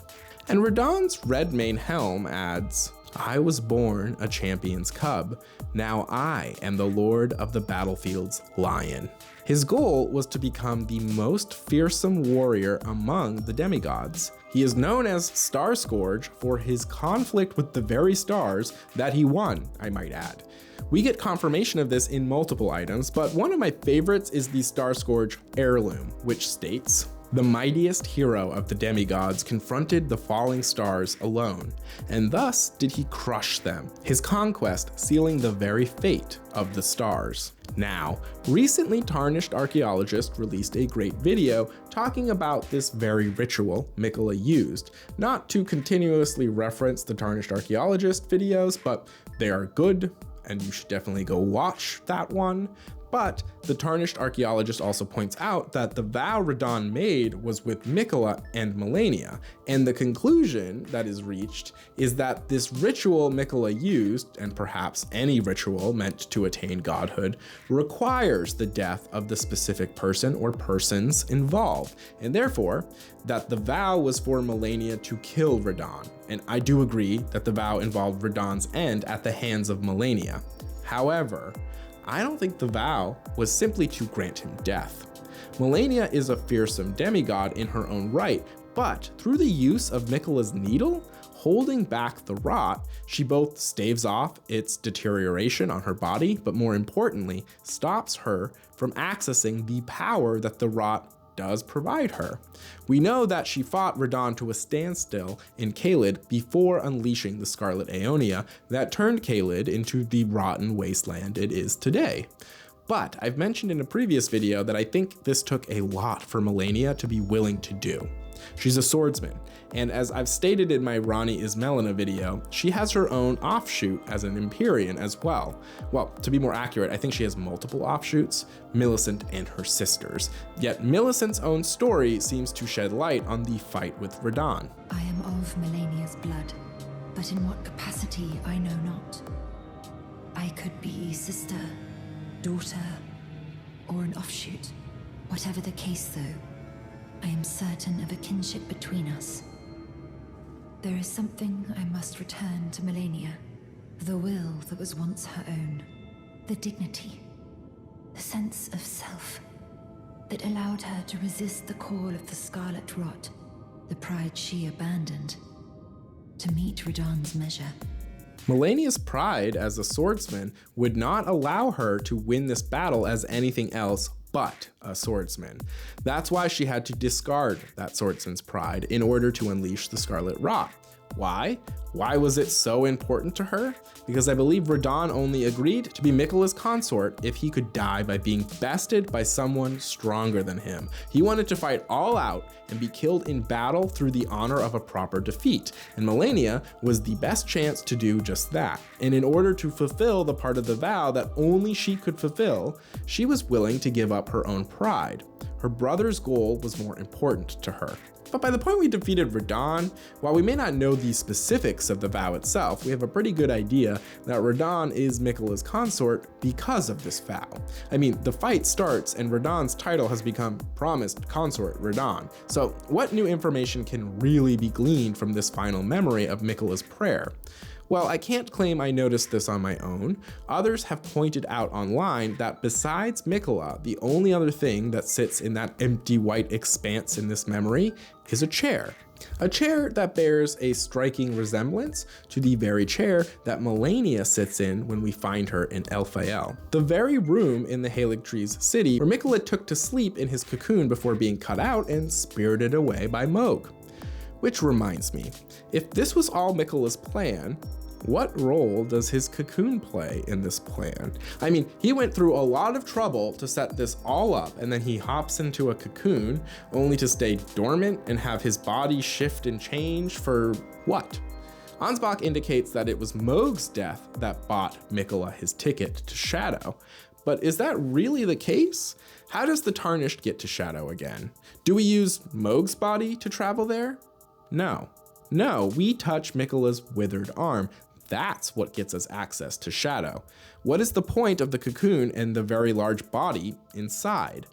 And Radahn's red mane helm adds, I was born a champion's cub. Now I am the Lord of the Battlefield's lion. His goal was to become the most fearsome warrior among the demigods. He is known as Starscourge for his conflict with the very stars that he won, I might add. We get confirmation of this in multiple items, but one of my favorites is the Starscourge heirloom, which states, the mightiest hero of the demigods confronted the falling stars alone, and thus did he crush them, his conquest sealing the very fate of the stars. Now, recently Tarnished Archaeologist released a great video talking about this very ritual Miquella used, not to continuously reference the Tarnished Archaeologist videos, but they are good, and you should definitely go watch that one. But the Tarnished Archaeologist also points out that the vow Radahn made was with Miquella and Malenia, and the conclusion that is reached is that this ritual Miquella used, and perhaps any ritual meant to attain godhood, requires the death of the specific person or persons involved, and therefore that the vow was for Malenia to kill Radahn. And I do agree that the vow involved Radahn's end at the hands of Malenia. However, I don't think the vow was simply to grant him death. Malenia is a fearsome demigod in her own right, but through the use of Miquella's needle, holding back the rot, she both staves off its deterioration on her body, but more importantly, stops her from accessing the power that the rot does provide her. We know that she fought Radahn to a standstill in Caelid before unleashing the Scarlet Aeonia that turned Caelid into the rotten wasteland it is today. But I've mentioned in a previous video that I think this took a lot for Malenia to be willing to do. She's a swordsman, and as I've stated in my Ranni Ismelina video, she has her own offshoot as an Empyrean as well. Well, to be more accurate, I think she has multiple offshoots, Millicent and her sisters. Yet Millicent's own story seems to shed light on the fight with Radahn. I am of Malenia's blood, but in what capacity I know not. I could be sister, daughter, or an offshoot. Whatever the case though, I am certain of a kinship between us. There is something I must return to Malenia. The will that was once her own. The dignity. The sense of self. That allowed her to resist the call of the Scarlet Rot. The pride she abandoned. To meet Radahn's measure. Malenia's pride as a swordsman would not allow her to win this battle as anything else but a swordsman. That's why she had to discard that swordsman's pride in order to unleash the Scarlet Rot. Why? Why was it so important to her? Because I believe Radahn only agreed to be Miquella's consort if he could die by being bested by someone stronger than him. He wanted to fight all out and be killed in battle through the honor of a proper defeat, and Malenia was the best chance to do just that. And in order to fulfill the part of the vow that only she could fulfill, she was willing to give up her own pride. Her brother's goal was more important to her. But by the point we defeated Radahn, while we may not know the specifics of the vow itself, we have a pretty good idea that Radahn is Miquella's consort because of this vow. I mean, the fight starts and Radahn's title has become Promised Consort Radahn. So what new information can really be gleaned from this final memory of Miquella's prayer? Well, I can't claim I noticed this on my own. Others have pointed out online that besides Miquella, the only other thing that sits in that empty white expanse in this memory is a chair. A chair that bears a striking resemblance to the very chair that Malenia sits in when we find her in Elphael. The very room in the Haligtree's city where Miquella took to sleep in his cocoon before being cut out and spirited away by Mohg. Which reminds me, if this was all Miquella's plan, what role does his cocoon play in this plan? I mean, he went through a lot of trouble to set this all up, and then he hops into a cocoon only to stay dormant and have his body shift and change for what? Ansbach indicates that it was Mohg's death that bought Miquella his ticket to Shadow. But is that really the case? How does the Tarnished get to Shadow again? Do we use Mohg's body to travel there? No, we touch Miquella's withered arm. That's what gets us access to Shadow. What is the point of the cocoon and the very large body inside?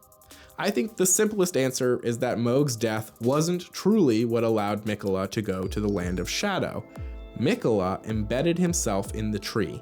I think the simplest answer is that Mohg's death wasn't truly what allowed Miquella to go to the land of Shadow. Miquella embedded himself in the tree.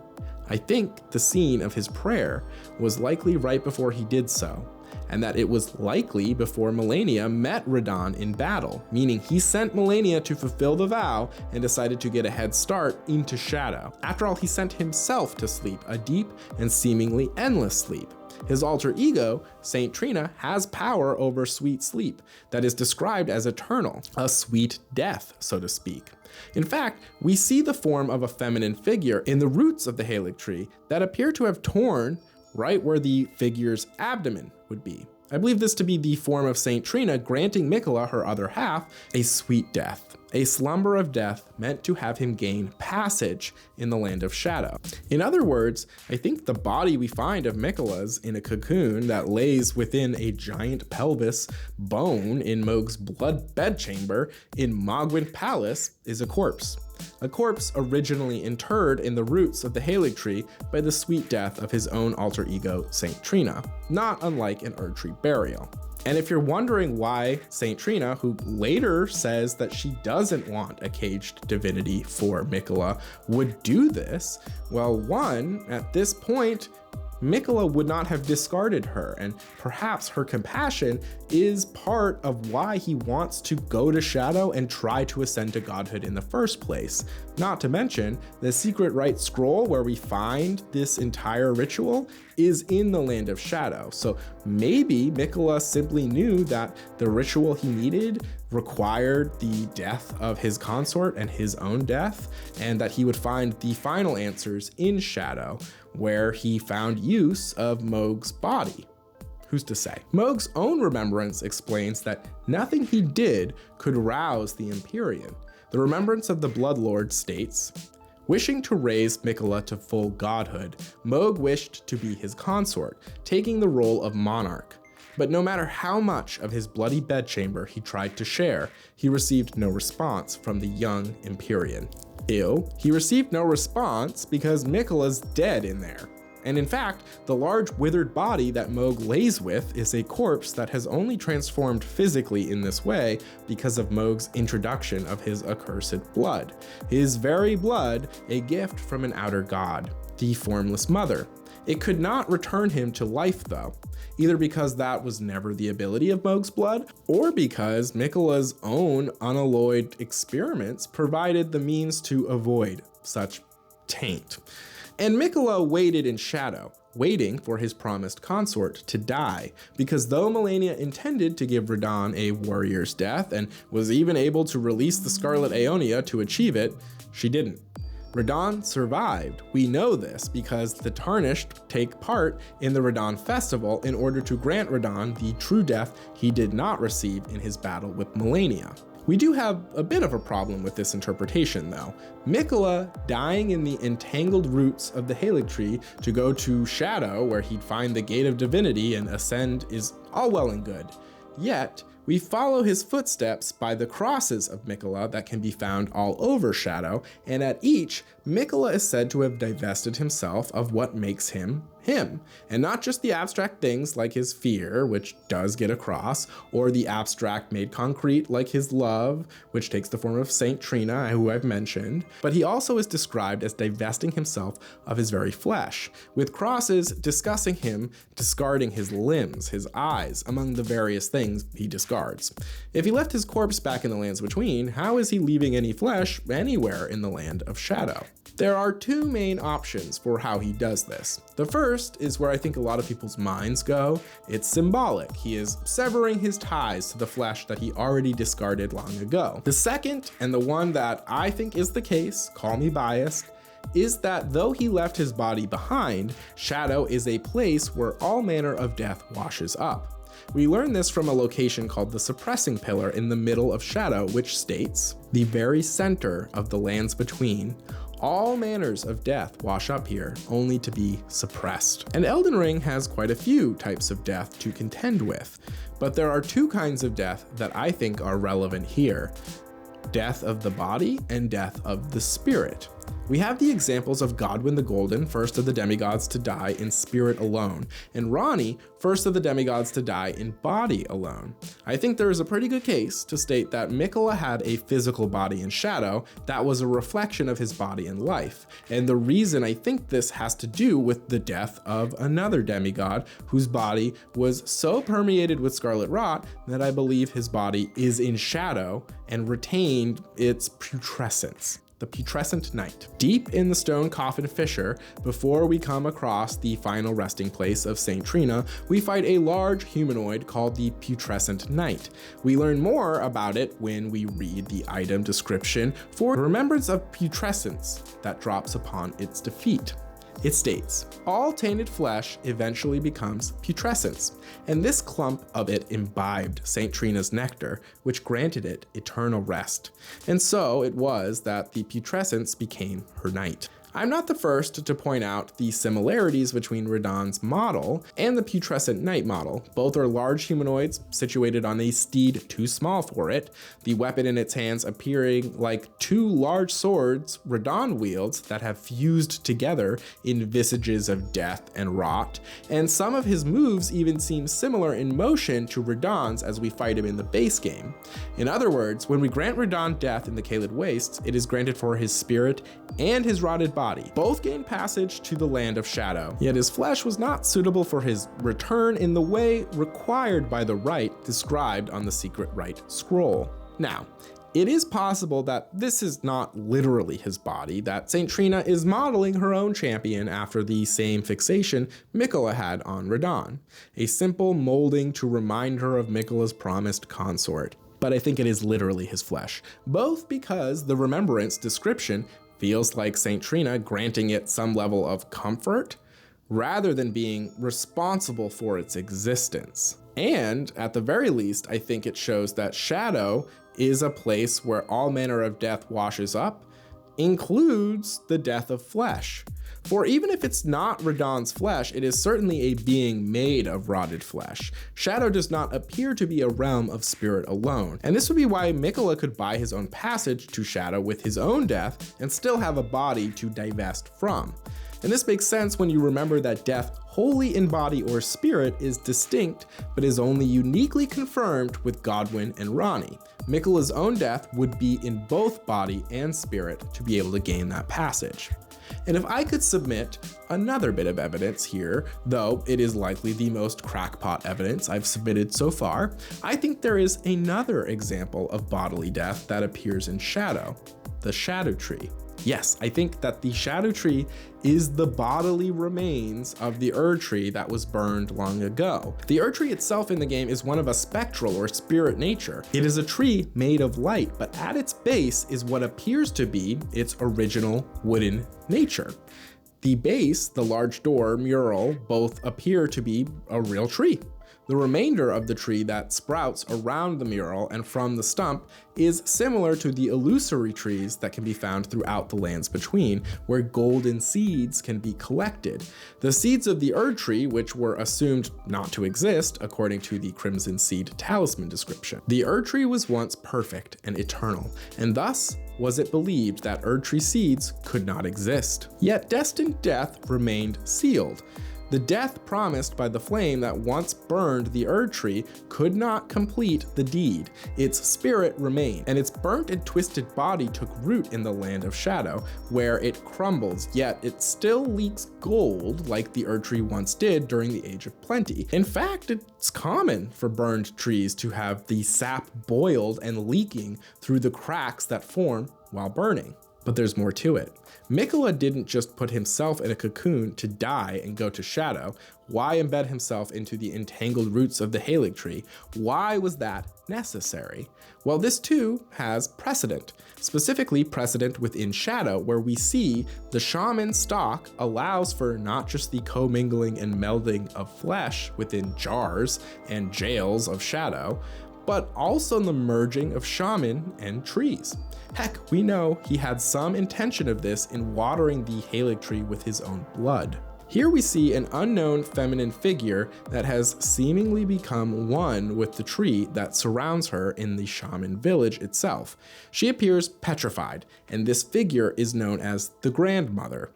I think the scene of his prayer was likely right before he did so, and that it was likely before Malenia met Radahn in battle, meaning he sent Malenia to fulfill the vow and decided to get a head start into Shadow. After all, he sent himself to sleep, a deep and seemingly endless sleep. His alter ego, Saint Trina, has power over sweet sleep that is described as eternal, a sweet death, so to speak. In fact, we see the form of a feminine figure in the roots of the Haligtree that appear to have torn right where the figure's abdomen would be. I believe this to be the form of Saint Trina granting Miquella, her other half, a sweet death, a slumber of death meant to have him gain passage in the land of Shadow. In other words, I think the body we find of Miquella's in a cocoon that lays within a giant pelvis bone in Mohg's blood bedchamber in Mohgwyn Palace is a corpse. A corpse originally interred in the roots of the Haligtree by the sweet death of his own alter ego, Saint Trina, not unlike an Erdtree burial. And if you're wondering why Saint Trina, who later says that she doesn't want a caged divinity for Miquella, would do this, well, one, at this point, Miquella would not have discarded her, and perhaps her compassion is part of why he wants to go to Shadow and try to ascend to godhood in the first place. Not to mention, the secret rite scroll where we find this entire ritual is in the Land of Shadow, so maybe Miquella simply knew that the ritual he needed required the death of his consort and his own death, and that he would find the final answers in Shadow, where he found use of Mohg's body. Who's to say? Mohg's own remembrance explains that nothing he did could rouse the Empyrean. The remembrance of the Bloodlord states, wishing to raise Miquella to full godhood, Mohg wished to be his consort, taking the role of monarch. But no matter how much of his bloody bedchamber he tried to share, he received no response from the young Empyrean. Ew, he received no response because Miquella's dead in there. And in fact, the large withered body that Mohg lays with is a corpse that has only transformed physically in this way because of Mohg's introduction of his accursed blood. His very blood, a gift from an outer god, the Formless Mother. It could not return him to life though, either because that was never the ability of Mohg's blood, or because Miquella's own unalloyed experiments provided the means to avoid such taint. And Miquella waited in Shadow, waiting for his promised consort to die, because though Malenia intended to give Radahn a warrior's death and was even able to release the Scarlet Aeonia to achieve it, she didn't. Radahn survived. We know this because the Tarnished take part in the Radahn Festival in order to grant Radahn the true death he did not receive in his battle with Malenia. We do have a bit of a problem with this interpretation though. Miquella dying in the entangled roots of the Haligtree to go to Shadow where he'd find the Gate of Divinity and ascend is all well and good. Yet, we follow his footsteps by the crosses of Miquella that can be found all over Shadow, and at each, Miquella is said to have divested himself of what makes him him, and not just the abstract things like his fear, which does get across, or the abstract made concrete like his love, which takes the form of Saint Trina, who I've mentioned, but he also is described as divesting himself of his very flesh, with crosses discussing him discarding his limbs, his eyes, among the various things he discards. If he left his corpse back in the lands between, how is he leaving any flesh anywhere in the Land of Shadow? There are two main options for how he does this. The first is where I think a lot of people's minds go. It's symbolic. He is severing his ties to the flesh that he already discarded long ago. The second, and the one that I think is the case, call me biased, is that though he left his body behind, Shadow is a place where all manner of death washes up. We learn this from a location called the Suppressing Pillar in the middle of Shadow, which states, the very center of the lands between, all manners of death wash up here, only to be suppressed. And Elden Ring has quite a few types of death to contend with, but there are two kinds of death that I think are relevant here. Death of the body and death of the spirit. We have the examples of Godwyn the Golden, first of the demigods to die in spirit alone, and Ranni, first of the demigods to die in body alone. I think there is a pretty good case to state that Miquella had a physical body in Shadow that was a reflection of his body in life, and the reason I think this has to do with the death of another demigod whose body was so permeated with scarlet rot that I believe his body is in Shadow and retained its putrescence. The Putrescent Knight. Deep in the stone coffin fissure, before we come across the final resting place of Saint Trina, we fight a large humanoid called the Putrescent Knight. We learn more about it when we read the item description for remembrance of putrescence that drops upon its defeat. It states, all tainted flesh eventually becomes putrescence, and this clump of it imbibed Saint Trina's nectar, which granted it eternal rest. And so it was that the putrescence became her knight. I'm not the first to point out the similarities between Radahn's model and the Putrescent Knight model. Both are large humanoids situated on a steed too small for it, the weapon in its hands appearing like two large swords Radahn wields that have fused together in visages of death and rot, and some of his moves even seem similar in motion to Radahn's as we fight him in the base game. In other words, when we grant Radahn death in the Caelid Wastes, it is granted for his spirit and his rotted body body. Both gained passage to the land of shadow, yet his flesh was not suitable for his return in the way required by the rite described on the secret rite scroll. Now, it is possible that this is not literally his body, that St. Trina is modeling her own champion after the same fixation Miquella had on Radahn, a simple molding to remind her of Miquella's promised consort. But I think it is literally his flesh, both because the remembrance description feels like St. Trina granting it some level of comfort, rather than being responsible for its existence. And at the very least, I think it shows that Shadow is a place where all manner of death washes up, includes the death of flesh. For even if it's not Radahn's flesh, it is certainly a being made of rotted flesh. Shadow does not appear to be a realm of spirit alone, and this would be why Miquella could buy his own passage to Shadow with his own death and still have a body to divest from. And this makes sense when you remember that death, wholly in body or spirit, is distinct, but is only uniquely confirmed with Godwyn and Ranni. Miquella's own death would be in both body and spirit to be able to gain that passage. And if I could submit another bit of evidence here, though it is likely the most crackpot evidence I've submitted so far, I think there is another example of bodily death that appears in Shadow, the Shadow Tree. Yes, I think that the Shadow Tree is the bodily remains of the Erd Tree that was burned long ago. The Erd Tree itself in the game is one of a spectral or spirit nature. It is a tree made of light, but at its base is what appears to be its original wooden nature. The base, the large door, mural, both appear to be a real tree. The remainder of the tree that sprouts around the mural and from the stump is similar to the illusory trees that can be found throughout the lands between, where golden seeds can be collected. The seeds of the Erd Tree, which were assumed not to exist according to the Crimson Seed Talisman description. The Erd Tree was once perfect and eternal, and thus was it believed that Erd Tree seeds could not exist. Yet destined death remained sealed. The death promised by the flame that once burned the Erd Tree could not complete the deed. Its spirit remained, and its burnt and twisted body took root in the land of shadow, where it crumbles, yet it still leaks gold like the Erd Tree once did during the Age of Plenty. In fact, it's common for burned trees to have the sap boiled and leaking through the cracks that form while burning. But there's more to it. Miquella didn't just put himself in a cocoon to die and go to shadow. Why embed himself into the entangled roots of the Halig tree? Why was that necessary? Well, this too has precedent, specifically precedent within Shadow, where we see the shaman stock allows for not just the commingling and melding of flesh within jars and jails of Shadow, but also the merging of shaman and trees. Heck, we know he had some intention of this in watering the Halig tree with his own blood. Here we see an unknown feminine figure that has seemingly become one with the tree that surrounds her in the shaman village itself. She appears petrified, and this figure is known as the Grandmother.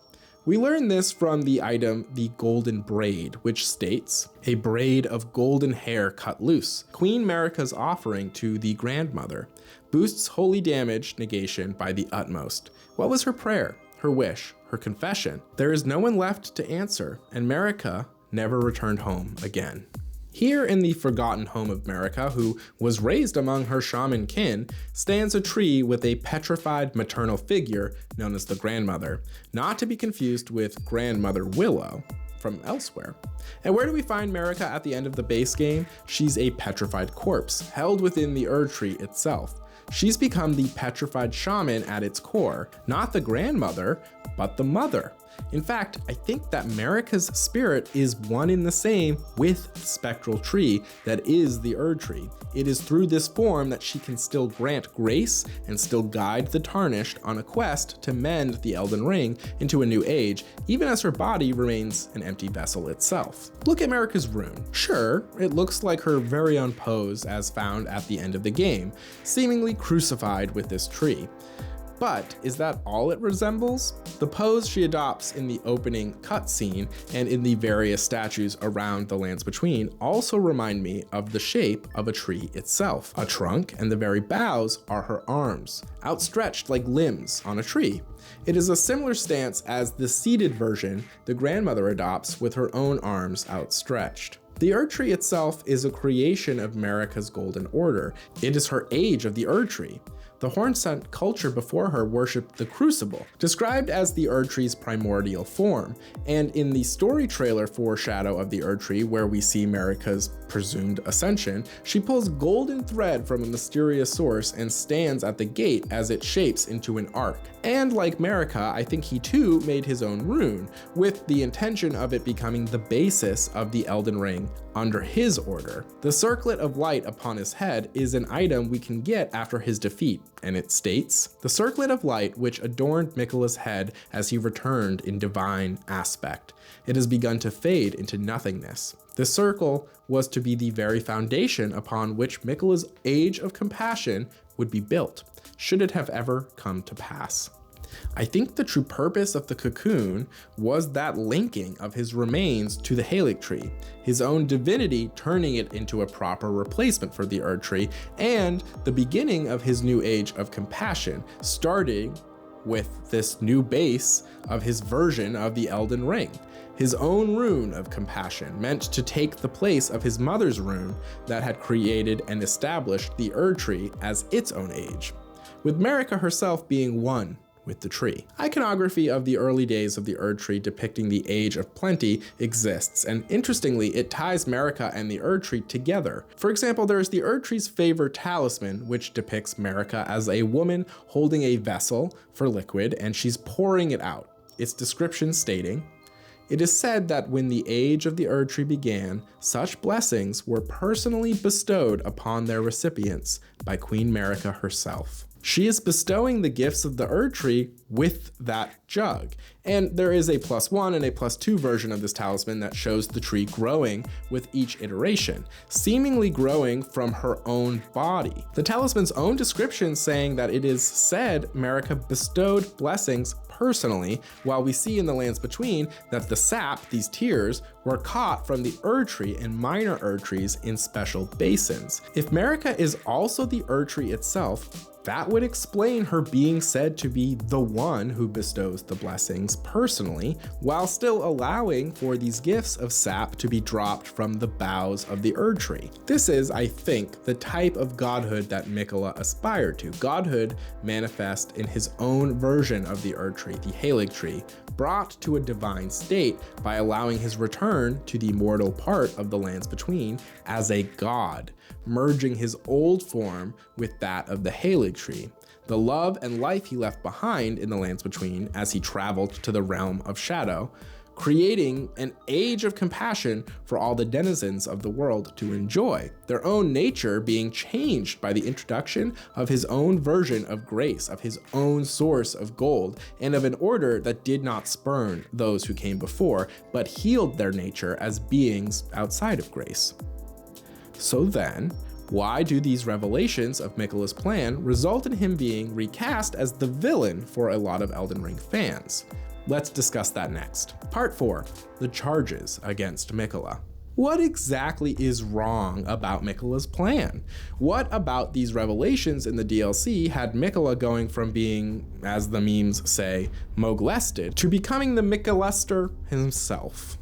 We learn this from the item, the Golden Braid, which states, a braid of golden hair cut loose, Queen Marika's offering to the Grandmother, boosts holy damage negation by the utmost. What was her prayer, her wish, her confession? There is no one left to answer, and Marika never returned home again. Here in the forgotten home of Marika, who was raised among her shaman kin, stands a tree with a petrified maternal figure known as the Grandmother, not to be confused with Grandmother Willow from elsewhere. And where do we find Marika at the end of the base game? She's a petrified corpse, held within the Erd Tree itself. She's become the petrified shaman at its core, not the Grandmother, but the mother. In fact, I think that Marika's spirit is one in the same with the spectral tree that is the Erd Tree. It is through this form that she can still grant grace and still guide the Tarnished on a quest to mend the Elden Ring into a new age, even as her body remains an empty vessel itself. Look at Marika's rune. Sure, it looks like her very own pose as found at the end of the game, seemingly crucified with this tree. But is that all it resembles? The pose she adopts in the opening cutscene and in the various statues around the Lands Between also remind me of the shape of a tree itself. A trunk and the very boughs are her arms, outstretched like limbs on a tree. It is a similar stance as the seated version the grandmother adopts with her own arms outstretched. The Erd Tree itself is a creation of Marika's Golden Order. It is her age of the Erd Tree. The Hornsent culture before her worshipped the Crucible, described as the Erd Tree's primordial form, and in the story trailer for Shadow of the Erd Tree, where we see Marika's presumed ascension, she pulls golden thread from a mysterious source and stands at the gate as it shapes into an arc. And like Marika, I think he too made his own rune, with the intention of it becoming the basis of the Elden Ring under his order. The circlet of light upon his head is an item we can get after his defeat, and it states, "The circlet of light which adorned Miquella's head as he returned in divine aspect. It has begun to fade into nothingness." The circle was to be the very foundation upon which Miquella's age of compassion would be built, should it have ever come to pass. I think the true purpose of the cocoon was that linking of his remains to the Halig Tree, his own divinity turning it into a proper replacement for the Erd Tree, and the beginning of his new age of compassion, starting with this new base of his version of the Elden Ring. His own rune of compassion, meant to take the place of his mother's rune that had created and established the Erd Tree as its own age, with Marika herself being one with the tree. Iconography of the early days of the Erd Tree depicting the Age of Plenty exists, and interestingly, it ties Marika and the Erd Tree together. For example, there is the Erd Tree's favor talisman, which depicts Marika as a woman holding a vessel for liquid, and she's pouring it out. Its description stating, "It is said that when the age of the Erd Tree began, such blessings were personally bestowed upon their recipients by Queen Marika herself." She is bestowing the gifts of the Erd Tree with that jug. And there is a +1 and a +2 version of this talisman that shows the tree growing with each iteration, seemingly growing from her own body. The talisman's own description saying that it is said Marika bestowed blessings personally, while we see in the Lands Between that the sap, these tears, were caught from the Erd Tree and minor Erd Trees in special basins. If Marika is also the Erd Tree itself, that would explain her being said to be the one who bestows the blessings personally, while still allowing for these gifts of sap to be dropped from the boughs of the Erd Tree. This is, I think, the type of godhood that Miquella aspired to. Godhood manifest in his own version of the Erd Tree, the Halig Tree, brought to a divine state by allowing his return to the mortal part of the Lands Between as a god, merging his old form with that of the Halig Tree. The love and life he left behind in the Lands Between as he traveled to the realm of shadow, creating an age of compassion for all the denizens of the world to enjoy, their own nature being changed by the introduction of his own version of grace, of his own source of gold, and of an order that did not spurn those who came before, but healed their nature as beings outside of grace. So then, why do these revelations of Miquella's plan result in him being recast as the villain for a lot of Elden Ring fans? Let's discuss that next. Part 4, the charges against Miquella. What exactly is wrong about Miquella's plan? What about these revelations in the DLC had Miquella going from being, as the memes say, Mohglested, to becoming the Miquellester himself?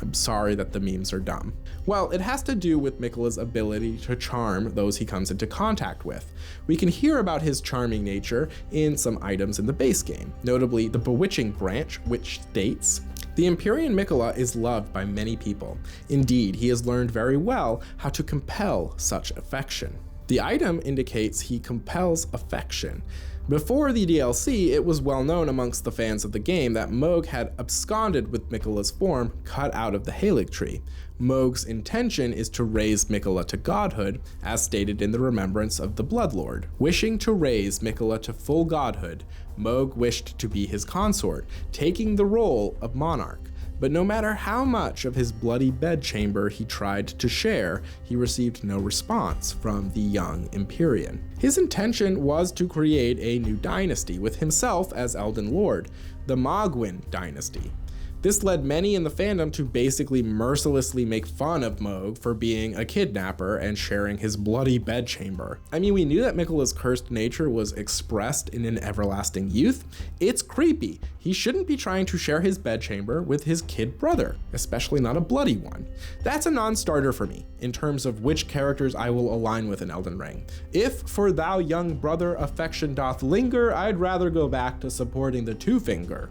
I'm sorry that the memes are dumb. Well, it has to do with Miquella's ability to charm those he comes into contact with. We can hear about his charming nature in some items in the base game, notably the Bewitching branch, which states, "The Empyrean Miquella is loved by many people. Indeed, he has learned very well how to compel such affection." The item indicates he compels affection. Before the DLC, it was well known amongst the fans of the game that Mohg had absconded with Miquella's form cut out of the Halig Tree. Mohg's intention is to raise Miquella to godhood, as stated in the Remembrance of the Bloodlord. Wishing to raise Miquella to full godhood, Mohg wished to be his consort, taking the role of monarch. but no matter how much of his bloody bedchamber he tried to share, he received no response from the young Empyrean. His intention was to create a new dynasty with himself as Elden Lord, the Mohg dynasty. This led many in the fandom to basically mercilessly make fun of Mohg for being a kidnapper and sharing his bloody bedchamber. I mean, we knew that Miquella's cursed nature was expressed in an everlasting youth. It's creepy. He shouldn't be trying to share his bedchamber with his kid brother, especially not a bloody one. That's a non-starter for me in terms of which characters I will align with in Elden Ring. If for thou young brother affection doth linger, I'd rather go back to supporting the two-finger.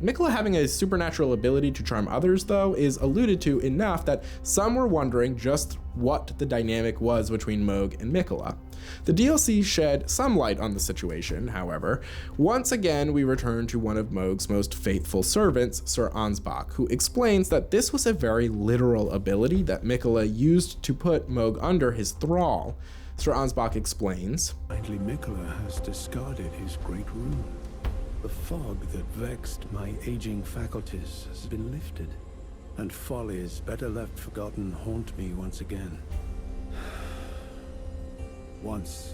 Miquella having a supernatural ability to charm others, though, is alluded to enough that some were wondering just what the dynamic was between Mohg and Miquella. The DLC shed some light on the situation, however. Once again, we return to one of Mohg's most faithful servants, Sir Ansbach, who explains that this was a very literal ability that Miquella used to put Mohg under his thrall. Sir Ansbach explains, "Kindly Miquella has discarded his great rune. The fog that vexed my aging faculties has been lifted, and follies better left forgotten haunt me once again. Once,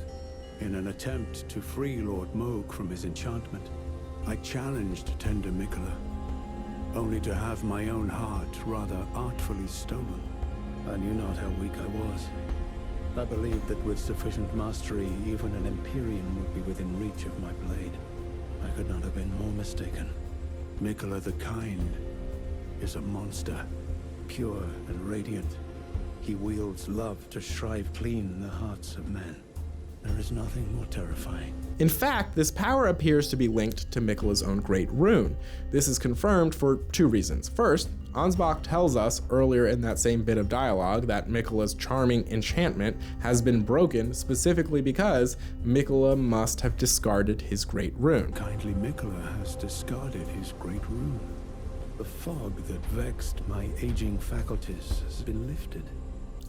in an attempt to free Lord Mohg from his enchantment, I challenged tender Miquella, only to have my own heart rather artfully stolen. I knew not how weak I was. I believed that with sufficient mastery, even an Empyrean would be within reach of my blade. I could not have been more mistaken. Miquella the Kind is a monster, pure and radiant. He wields love to shrive clean the hearts of men. There is nothing more terrifying." In fact, this power appears to be linked to Miquella's own great rune. This is confirmed for two reasons. First, Ansbach tells us earlier in that same bit of dialogue that Miquella's charming enchantment has been broken specifically because Miquella must have discarded his great rune. "Kindly Miquella has discarded his great rune. The fog that vexed my aging faculties has been lifted."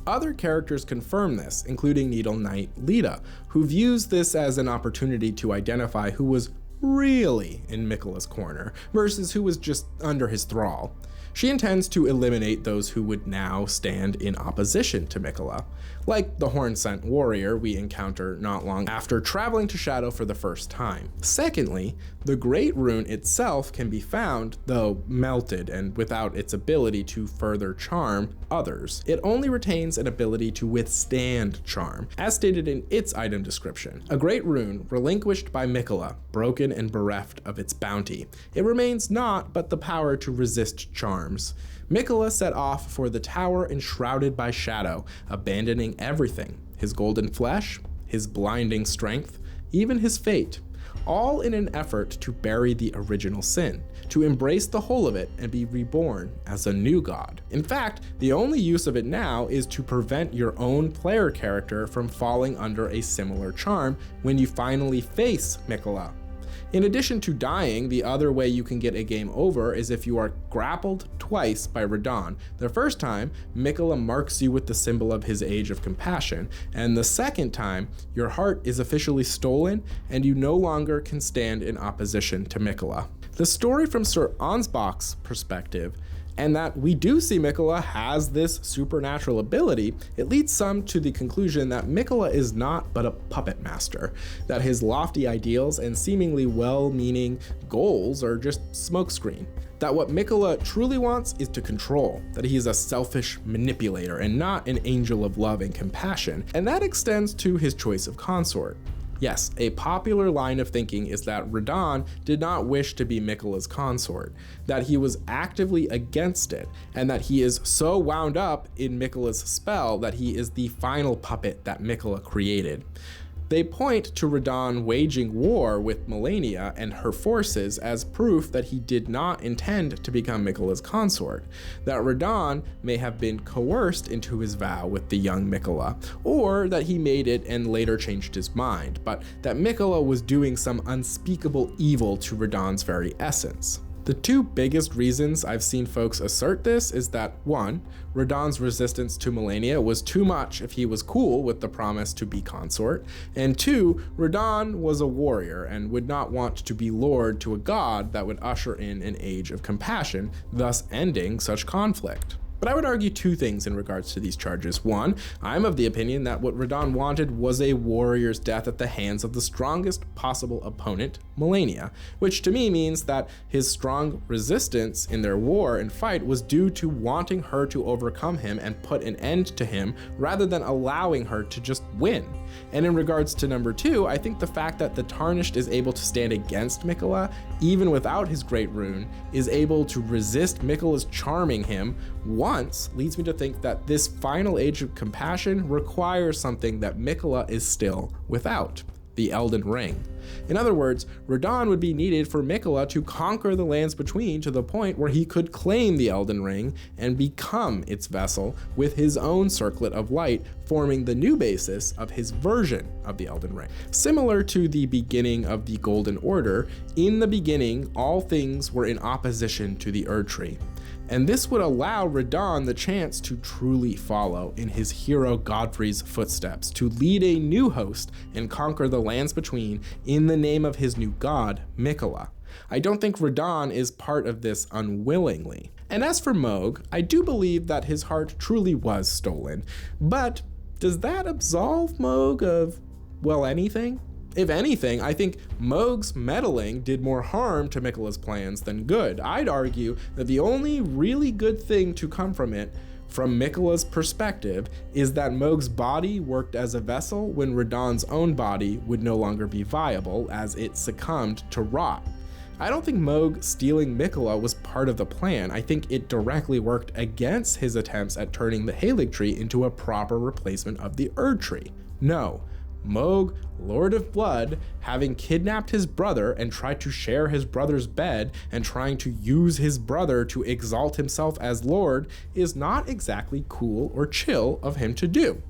Other characters confirm this, including Needle Knight Lita, who views this as an opportunity to identify who was really in Miquella's corner versus who was just under his thrall. She intends to eliminate those who would now stand in opposition to Miquella, like the Horn-Sent warrior we encounter not long after traveling to Shadow for the first time. Secondly, the Great Rune itself can be found, though melted and without its ability to further charm others. It only retains an ability to withstand charm, as stated in its item description. A Great Rune relinquished by Miquella, broken and bereft of its bounty. It remains not but the power to resist charms. Miquella set off for the tower enshrouded by shadow, abandoning everything: his golden flesh, his blinding strength, even his fate, all in an effort to bury the original sin, to embrace the whole of it and be reborn as a new god. In fact, the only use of it now is to prevent your own player character from falling under a similar charm when you finally face Miquella. In addition to dying, the other way you can get a game over is if you are grappled twice by Radahn. The first time, Miquella marks you with the symbol of his Age of Compassion, and the second time, your heart is officially stolen and you no longer can stand in opposition to Miquella. The story from Sir Ansbach's perspective, and that we do see Miquella has this supernatural ability, it leads some to the conclusion that Miquella is not but a puppet master, that his lofty ideals and seemingly well-meaning goals are just smokescreen, that what Miquella truly wants is to control, that he is a selfish manipulator and not an angel of love and compassion, and that extends to his choice of consort. Yes, a popular line of thinking is that Radahn did not wish to be Miquella's consort, that he was actively against it, and that he is so wound up in Miquella's spell that he is the final puppet that Miquella created. They point to Radahn waging war with Malenia and her forces as proof that he did not intend to become Miquella's consort, that Radahn may have been coerced into his vow with the young Miquella, or that he made it and later changed his mind, but that Miquella was doing some unspeakable evil to Radahn's very essence. The two biggest reasons I've seen folks assert this is that 1, Radahn's resistance to Malenia was too much if he was cool with the promise to be consort, and 2, Radahn was a warrior and would not want to be lord to a god that would usher in an age of compassion, thus ending such conflict. But I would argue two things in regards to these charges. 1, I'm of the opinion that what Radahn wanted was a warrior's death at the hands of the strongest possible opponent, Malenia, which to me means that his strong resistance in their war and fight was due to wanting her to overcome him and put an end to him rather than allowing her to just win. And in regards to number 2, I think the fact that the Tarnished is able to stand against Miquella, even without his great rune, is able to resist Miquella's charming him once, leads me to think that this final age of compassion requires something that Miquella is still without: the Elden Ring. In other words, Radahn would be needed for Miquella to conquer the lands between to the point where he could claim the Elden Ring and become its vessel with his own circlet of light, forming the new basis of his version of the Elden Ring. Similar to the beginning of the Golden Order, in the beginning, all things were in opposition to the Erdtree. And this would allow Radahn the chance to truly follow in his hero Godfrey's footsteps, to lead a new host and conquer the lands between in the name of his new god, Miquella. I don't think Radahn is part of this unwillingly. And as for Mohg, I do believe that his heart truly was stolen, but does that absolve Mohg of, well, anything? If anything, I think Mohg's meddling did more harm to Miquella's plans than good. I'd argue that the only really good thing to come from it, from Miquella's perspective, is that Mohg's body worked as a vessel when Radahn's own body would no longer be viable as it succumbed to rot. I don't think Mohg stealing Miquella was part of the plan. I think it directly worked against his attempts at turning the Haligtree into a proper replacement of the Erdtree. No. Mohg, Lord of Blood, having kidnapped his brother and tried to share his brother's bed and trying to use his brother to exalt himself as Lord, is not exactly cool or chill of him to do.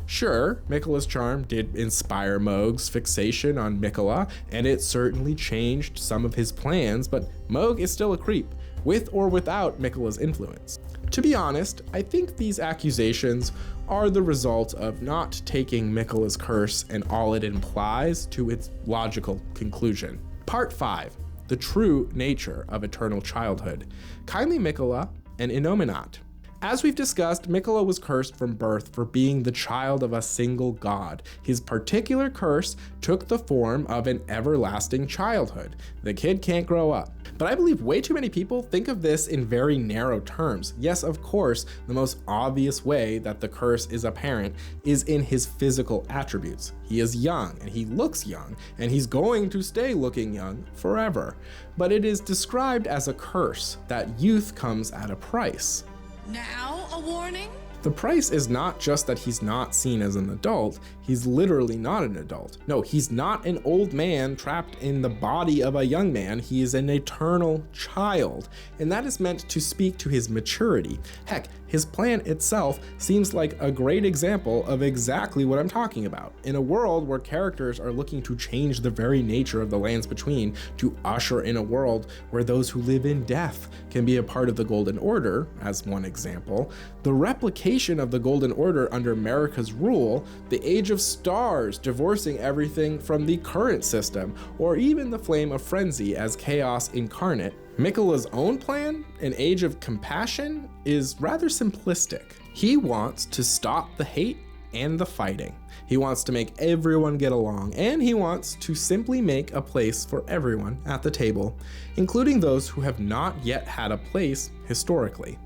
Sure, Miquella's charm did inspire Mohg's fixation on Miquella, and it certainly changed some of his plans, but Mohg is still a creep, with or without Miquella's influence. To be honest, I think these accusations are the result of not taking Miquella's curse and all it implies to its logical conclusion. Part 5, the true nature of eternal childhood. Kindly Miquella and Inominat. As we've discussed, Miquella was cursed from birth for being the child of a single god. His particular curse took the form of an everlasting childhood. The kid can't grow up. But I believe way too many people think of this in very narrow terms. Yes, of course, the most obvious way that the curse is apparent is in his physical attributes. He is young, and he looks young, and he's going to stay looking young forever. But it is described as a curse, that youth comes at a price. Now a warning? The price is not just that he's not seen as an adult, he's literally not an adult. No, he's not an old man trapped in the body of a young man, he is an eternal child, and that is meant to speak to his maturity. Heck, his plan itself seems like a great example of exactly what I'm talking about. In a world where characters are looking to change the very nature of the lands between, to usher in a world where those who live in death can be a part of the Golden Order, as one example, the replication of the Golden Order under Marika's rule, the Age of Stars divorcing everything from the current system, or even the Flame of Frenzy as chaos incarnate, Miquella's own plan, an age of compassion, is rather simplistic. He wants to stop the hate and the fighting. He wants to make everyone get along, and he wants to simply make a place for everyone at the table, including those who have not yet had a place historically.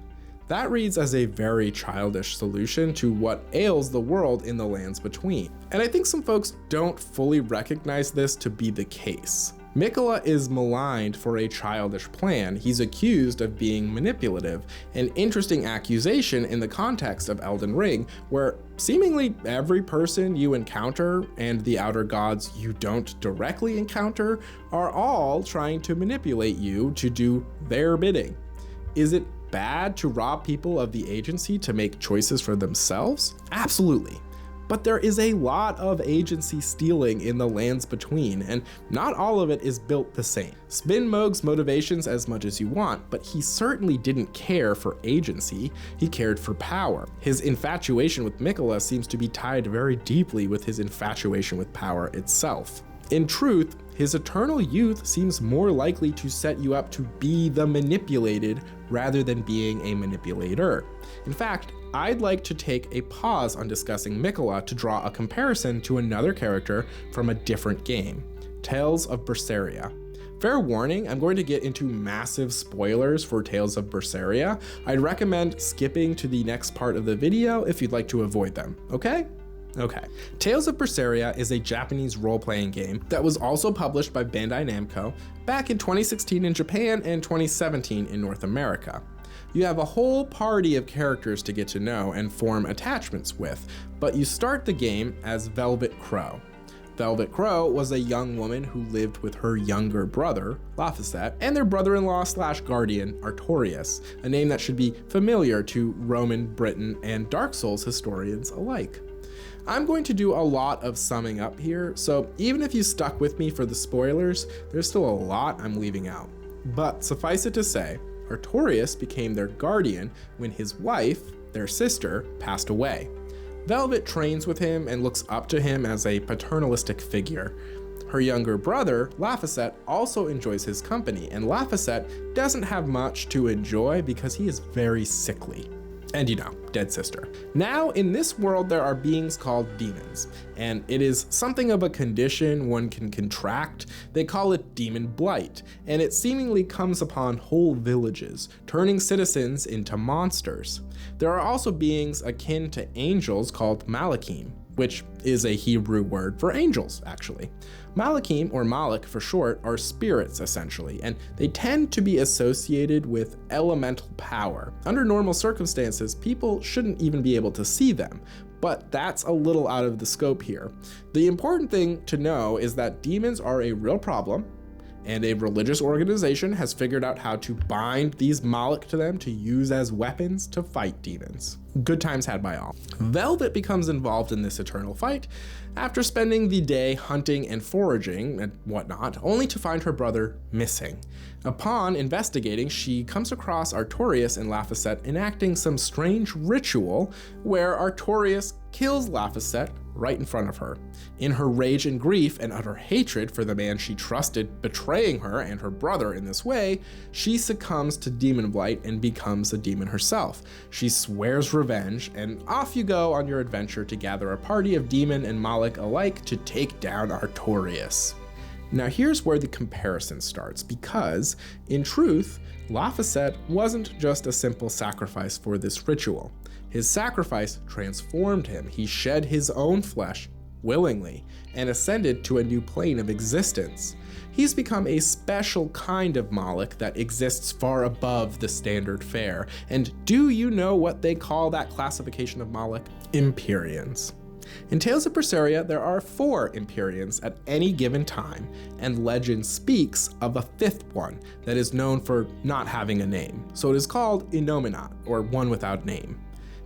That reads as a very childish solution to what ails the world in the lands between. And I think some folks don't fully recognize this to be the case. Miquella is maligned for a childish plan. He's accused of being manipulative, an interesting accusation in the context of Elden Ring, where seemingly every person you encounter and the outer gods you don't directly encounter are all trying to manipulate you to do their bidding. Is it bad to rob people of the agency to make choices for themselves? Absolutely. But there is a lot of agency stealing in the lands between, and not all of it is built the same. Spin Mohg's motivations as much as you want, but he certainly didn't care for agency, he cared for power. His infatuation with Miquella seems to be tied very deeply with his infatuation with power itself. In truth, his eternal youth seems more likely to set you up to be the manipulated rather than being a manipulator. In fact, I'd like to take a pause on discussing Miquella to draw a comparison to another character from a different game, Tales of Berseria. Fair warning, I'm going to get into massive spoilers for Tales of Berseria. I'd recommend skipping to the next part of the video if you'd like to avoid them, okay? Okay. Tales of Berseria is a Japanese role-playing game that was also published by Bandai Namco back in 2016 in Japan and 2017 in North America. You have a whole party of characters to get to know and form attachments with, but you start the game as Velvet Crow. Velvet Crow was a young woman who lived with her younger brother, Laphicet, and their brother-in-law / guardian, Artorias, a name that should be familiar to Roman, Britain, and Dark Souls historians alike. I'm going to do a lot of summing up here, so even if you stuck with me for the spoilers, there's still a lot I'm leaving out. But suffice it to say, Artorias became their guardian when his wife, their sister, passed away. Velvet trains with him and looks up to him as a paternalistic figure. Her younger brother, Laphicet, also enjoys his company, and Laphicet doesn't have much to enjoy because he is very sickly. And you know, dead sister. Now, in this world, there are beings called demons, and it is something of a condition one can contract. They call it demon blight, and it seemingly comes upon whole villages, turning citizens into monsters. There are also beings akin to angels called Malakim, which is a Hebrew word for angels, actually. Malakim, or Malak for short, are spirits essentially, and they tend to be associated with elemental power. Under normal circumstances, people shouldn't even be able to see them, but that's a little out of the scope here. The important thing to know is that demons are a real problem, and a religious organization has figured out how to bind these Malak to them to use as weapons to fight demons. Good times had by all. Velvet becomes involved in this eternal fight after spending the day hunting and foraging and whatnot, only to find her brother missing. Upon investigating, she comes across Artorias and Laphicet enacting some strange ritual where Artorias kills Laphicet right in front of her. In her rage and grief and utter hatred for the man she trusted betraying her and her brother in this way, she succumbs to demon blight and becomes a demon herself. She swears revenge, and off you go on your adventure to gather a party of demon and Malak alike to take down Artorias. Now here's where the comparison starts, because, in truth, Laphicet wasn't just a simple sacrifice for this ritual. His sacrifice transformed him. He shed his own flesh willingly and ascended to a new plane of existence. He's become a special kind of Malak that exists far above the standard fare. And do you know what they call that classification of Malak? Empyreans. In Tales of Berseria, there are 4 Empyreans at any given time, and legend speaks of a 5th one that is known for not having a name. So it is called Inominat, or one without name.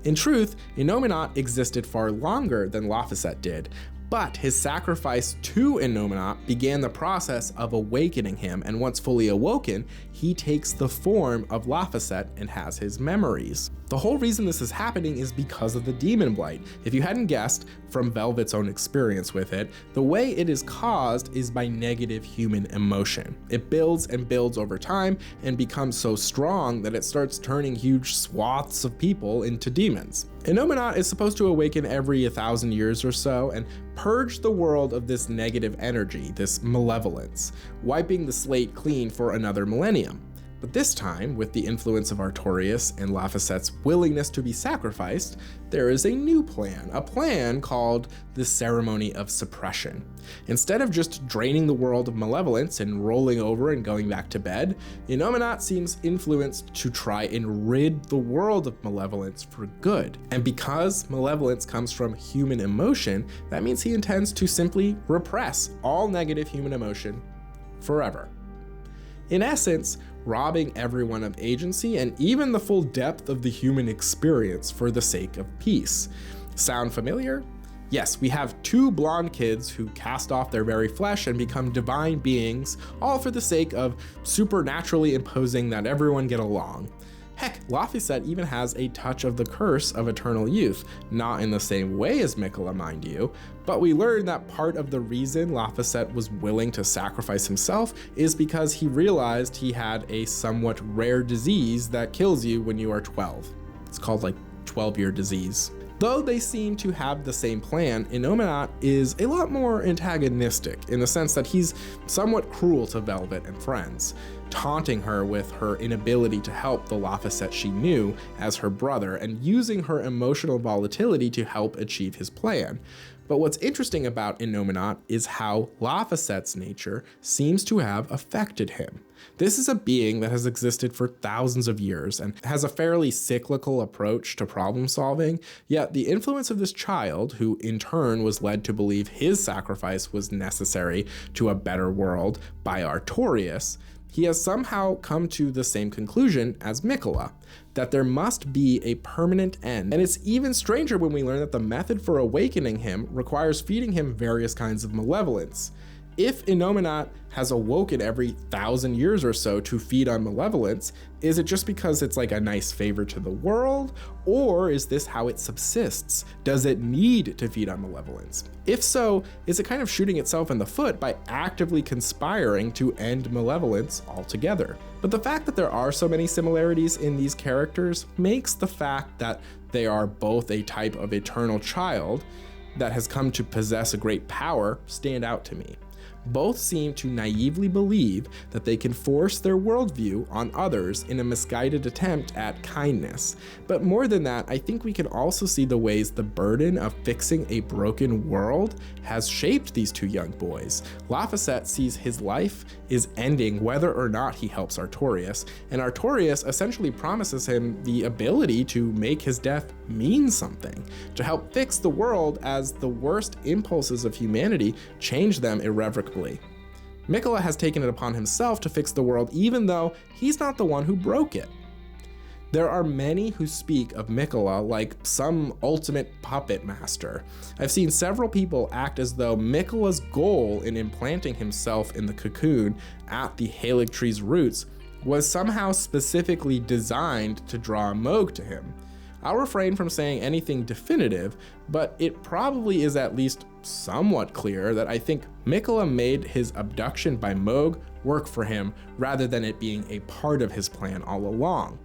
In truth, Inominat existed far longer than Laphicet did, but his sacrifice to Inominat began the process of awakening him, and once fully awoken, he takes the form of Laphicet and has his memories. The whole reason this is happening is because of the demon blight. If you hadn't guessed from Velvet's own experience with it, the way it is caused is by negative human emotion. It builds and builds over time and becomes so strong that it starts turning huge swaths of people into demons. Inominat is supposed to awaken every 1,000 years or so and purge the world of this negative energy, this malevolence, wiping the slate clean for another millennium. But this time, with the influence of Artorias and Laphicet's willingness to be sacrificed, there is a new plan, a plan called the Ceremony of Suppression. Instead of just draining the world of malevolence and rolling over and going back to bed, Inominat seems influenced to try and rid the world of malevolence for good. And because malevolence comes from human emotion, that means he intends to simply repress all negative human emotion forever. In essence, robbing everyone of agency and even the full depth of the human experience for the sake of peace. Sound familiar? Yes, we have two blonde kids who cast off their very flesh and become divine beings, all for the sake of supernaturally imposing that everyone get along. Heck, Laphicet even has a touch of the curse of eternal youth, not in the same way as Miquella, mind you, but we learn that part of the reason Laphicet was willing to sacrifice himself is because he realized he had a somewhat rare disease that kills you when you are 12. It's called like 12-year disease. Though they seem to have the same plan, Inominat is a lot more antagonistic in the sense that he's somewhat cruel to Velvet and friends, taunting her with her inability to help the Laphicet she knew as her brother and using her emotional volatility to help achieve his plan. But what's interesting about Inominat is how Laphicet's nature seems to have affected him. This is a being that has existed for thousands of years and has a fairly cyclical approach to problem solving, yet the influence of this child, who in turn was led to believe his sacrifice was necessary to a better world by Artorias, he has somehow come to the same conclusion as Miquella, that there must be a permanent end. And it's even stranger when we learn that the method for awakening him requires feeding him various kinds of malevolence. If Inominat has awoken every 1,000 years or so to feed on malevolence, is it just because it's like a nice favor to the world? Or is this how it subsists? Does it need to feed on malevolence? If so, is it kind of shooting itself in the foot by actively conspiring to end malevolence altogether? But the fact that there are so many similarities in these characters makes the fact that they are both a type of eternal child that has come to possess a great power stand out to me. Both seem to naively believe that they can force their worldview on others in a misguided attempt at kindness. But more than that, I think we can also see the ways the burden of fixing a broken world has shaped these two young boys. Laphicet sees his life is ending whether or not he helps Artorias, and Artorias essentially promises him the ability to make his death mean something, to help fix the world as the worst impulses of humanity change them irrevocably. Miquella has taken it upon himself to fix the world even though he's not the one who broke it. There are many who speak of Miquella like some ultimate puppet master. I've seen several people act as though Miquella's goal in implanting himself in the cocoon at the Halig tree's roots was somehow specifically designed to draw Mohg to him. I'll refrain from saying anything definitive, but it probably is at least somewhat clear that I think Miquella made his abduction by Mohg work for him rather than it being a part of his plan all along.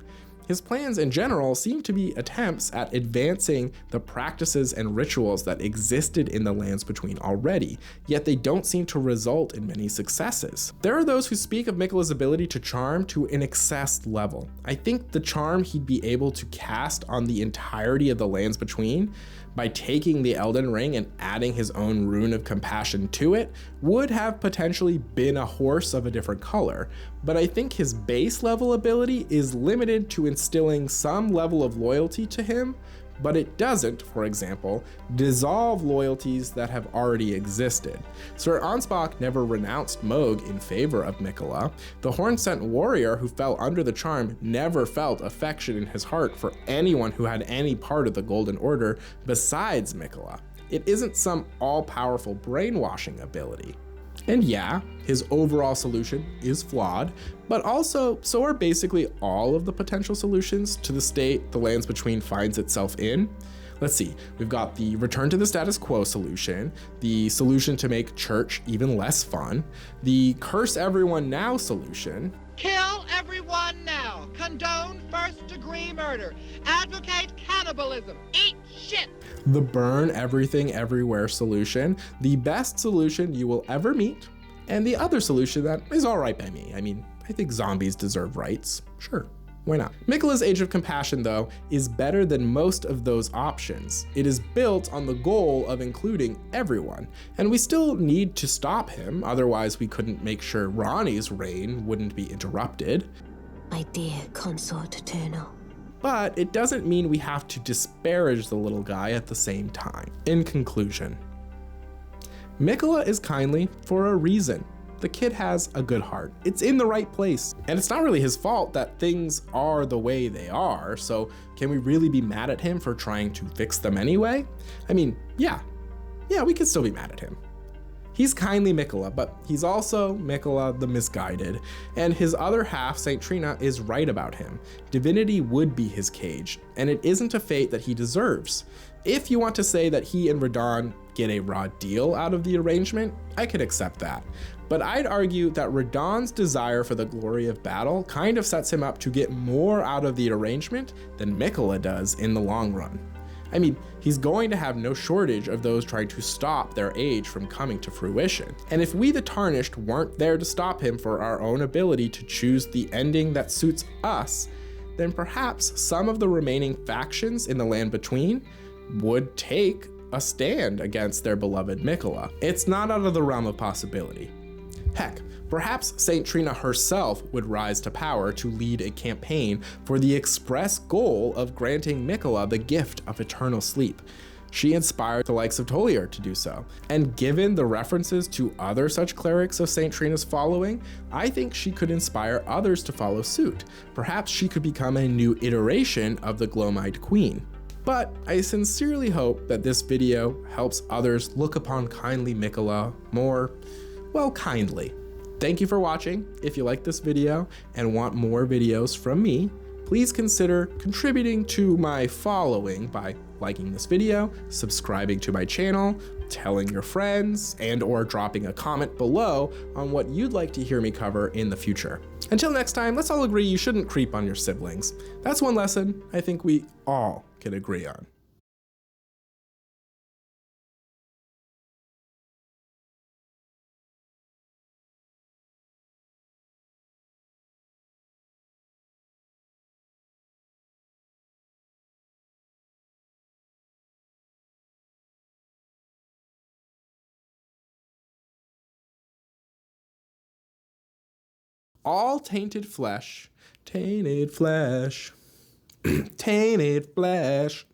His plans in general seem to be attempts at advancing the practices and rituals that existed in the Lands Between already, yet they don't seem to result in many successes. There are those who speak of Miquella's ability to charm to an excess level. I think the charm he'd be able to cast on the entirety of the Lands Between by taking the Elden Ring and adding his own rune of compassion to it would have potentially been a horse of a different color, but I think his base level ability is limited to instilling some level of loyalty to him, but it doesn't, for example, dissolve loyalties that have already existed. Sir Ansbach never renounced Mohg in favor of Miquella. The Horn-Sent warrior who fell under the charm never felt affection in his heart for anyone who had any part of the Golden Order besides Miquella. It isn't some all-powerful brainwashing ability. And yeah, his overall solution is flawed, but also so are basically all of the potential solutions to the state the Lands Between finds itself in. Let's see, we've got the return to the status quo solution, the solution to make church even less fun, the curse everyone now solution, Kill everyone now. Condone first-degree murder. Advocate cannibalism. Eat shit. the burn everything everywhere solution, the best solution you will ever meet, and the other solution that is all right by me. I mean, I think zombies deserve rights. Sure. Why not? Miquella's Age of Compassion, though, is better than most of those options. It is built on the goal of including everyone, and we still need to stop him, otherwise we couldn't make sure Ronnie's reign wouldn't be interrupted. My dear consort eternal. But it doesn't mean we have to disparage the little guy at the same time. In conclusion, Miquella is kindly for a reason. The kid has a good heart. It's in the right place. And it's not really his fault that things are the way they are, so can we really be mad at him for trying to fix them anyway? I mean, yeah, yeah, we could still be mad at him. He's kindly Miquella, but he's also Miquella the misguided, and his other half, Saint Trina, is right about him. Divinity would be his cage, and it isn't a fate that he deserves. If you want to say that he and Radahn get a raw deal out of the arrangement, I could accept that. But I'd argue that Radahn's desire for the glory of battle kind of sets him up to get more out of the arrangement than Miquella does in the long run. I mean, he's going to have no shortage of those trying to stop their age from coming to fruition. And if we the Tarnished weren't there to stop him for our own ability to choose the ending that suits us, then perhaps some of the remaining factions in the Land Between would take a stand against their beloved Miquella. It's not out of the realm of possibility. Heck, perhaps Saint Trina herself would rise to power to lead a campaign for the express goal of granting Miquella the gift of eternal sleep. She inspired the likes of Tolier to do so. And given the references to other such clerics of Saint Trina's following, I think she could inspire others to follow suit. Perhaps she could become a new iteration of the Glomide Queen. But I sincerely hope that this video helps others look upon kindly Miquella more, well, kindly. Thank you for watching. If you like this video and want more videos from me, please consider contributing to my following by liking this video, subscribing to my channel, telling your friends, and/or dropping a comment below on what you'd like to hear me cover in the future. Until next time, let's all agree you shouldn't creep on your siblings. That's one lesson I think we all can agree on. All tainted flesh, tainted flesh, tainted flesh.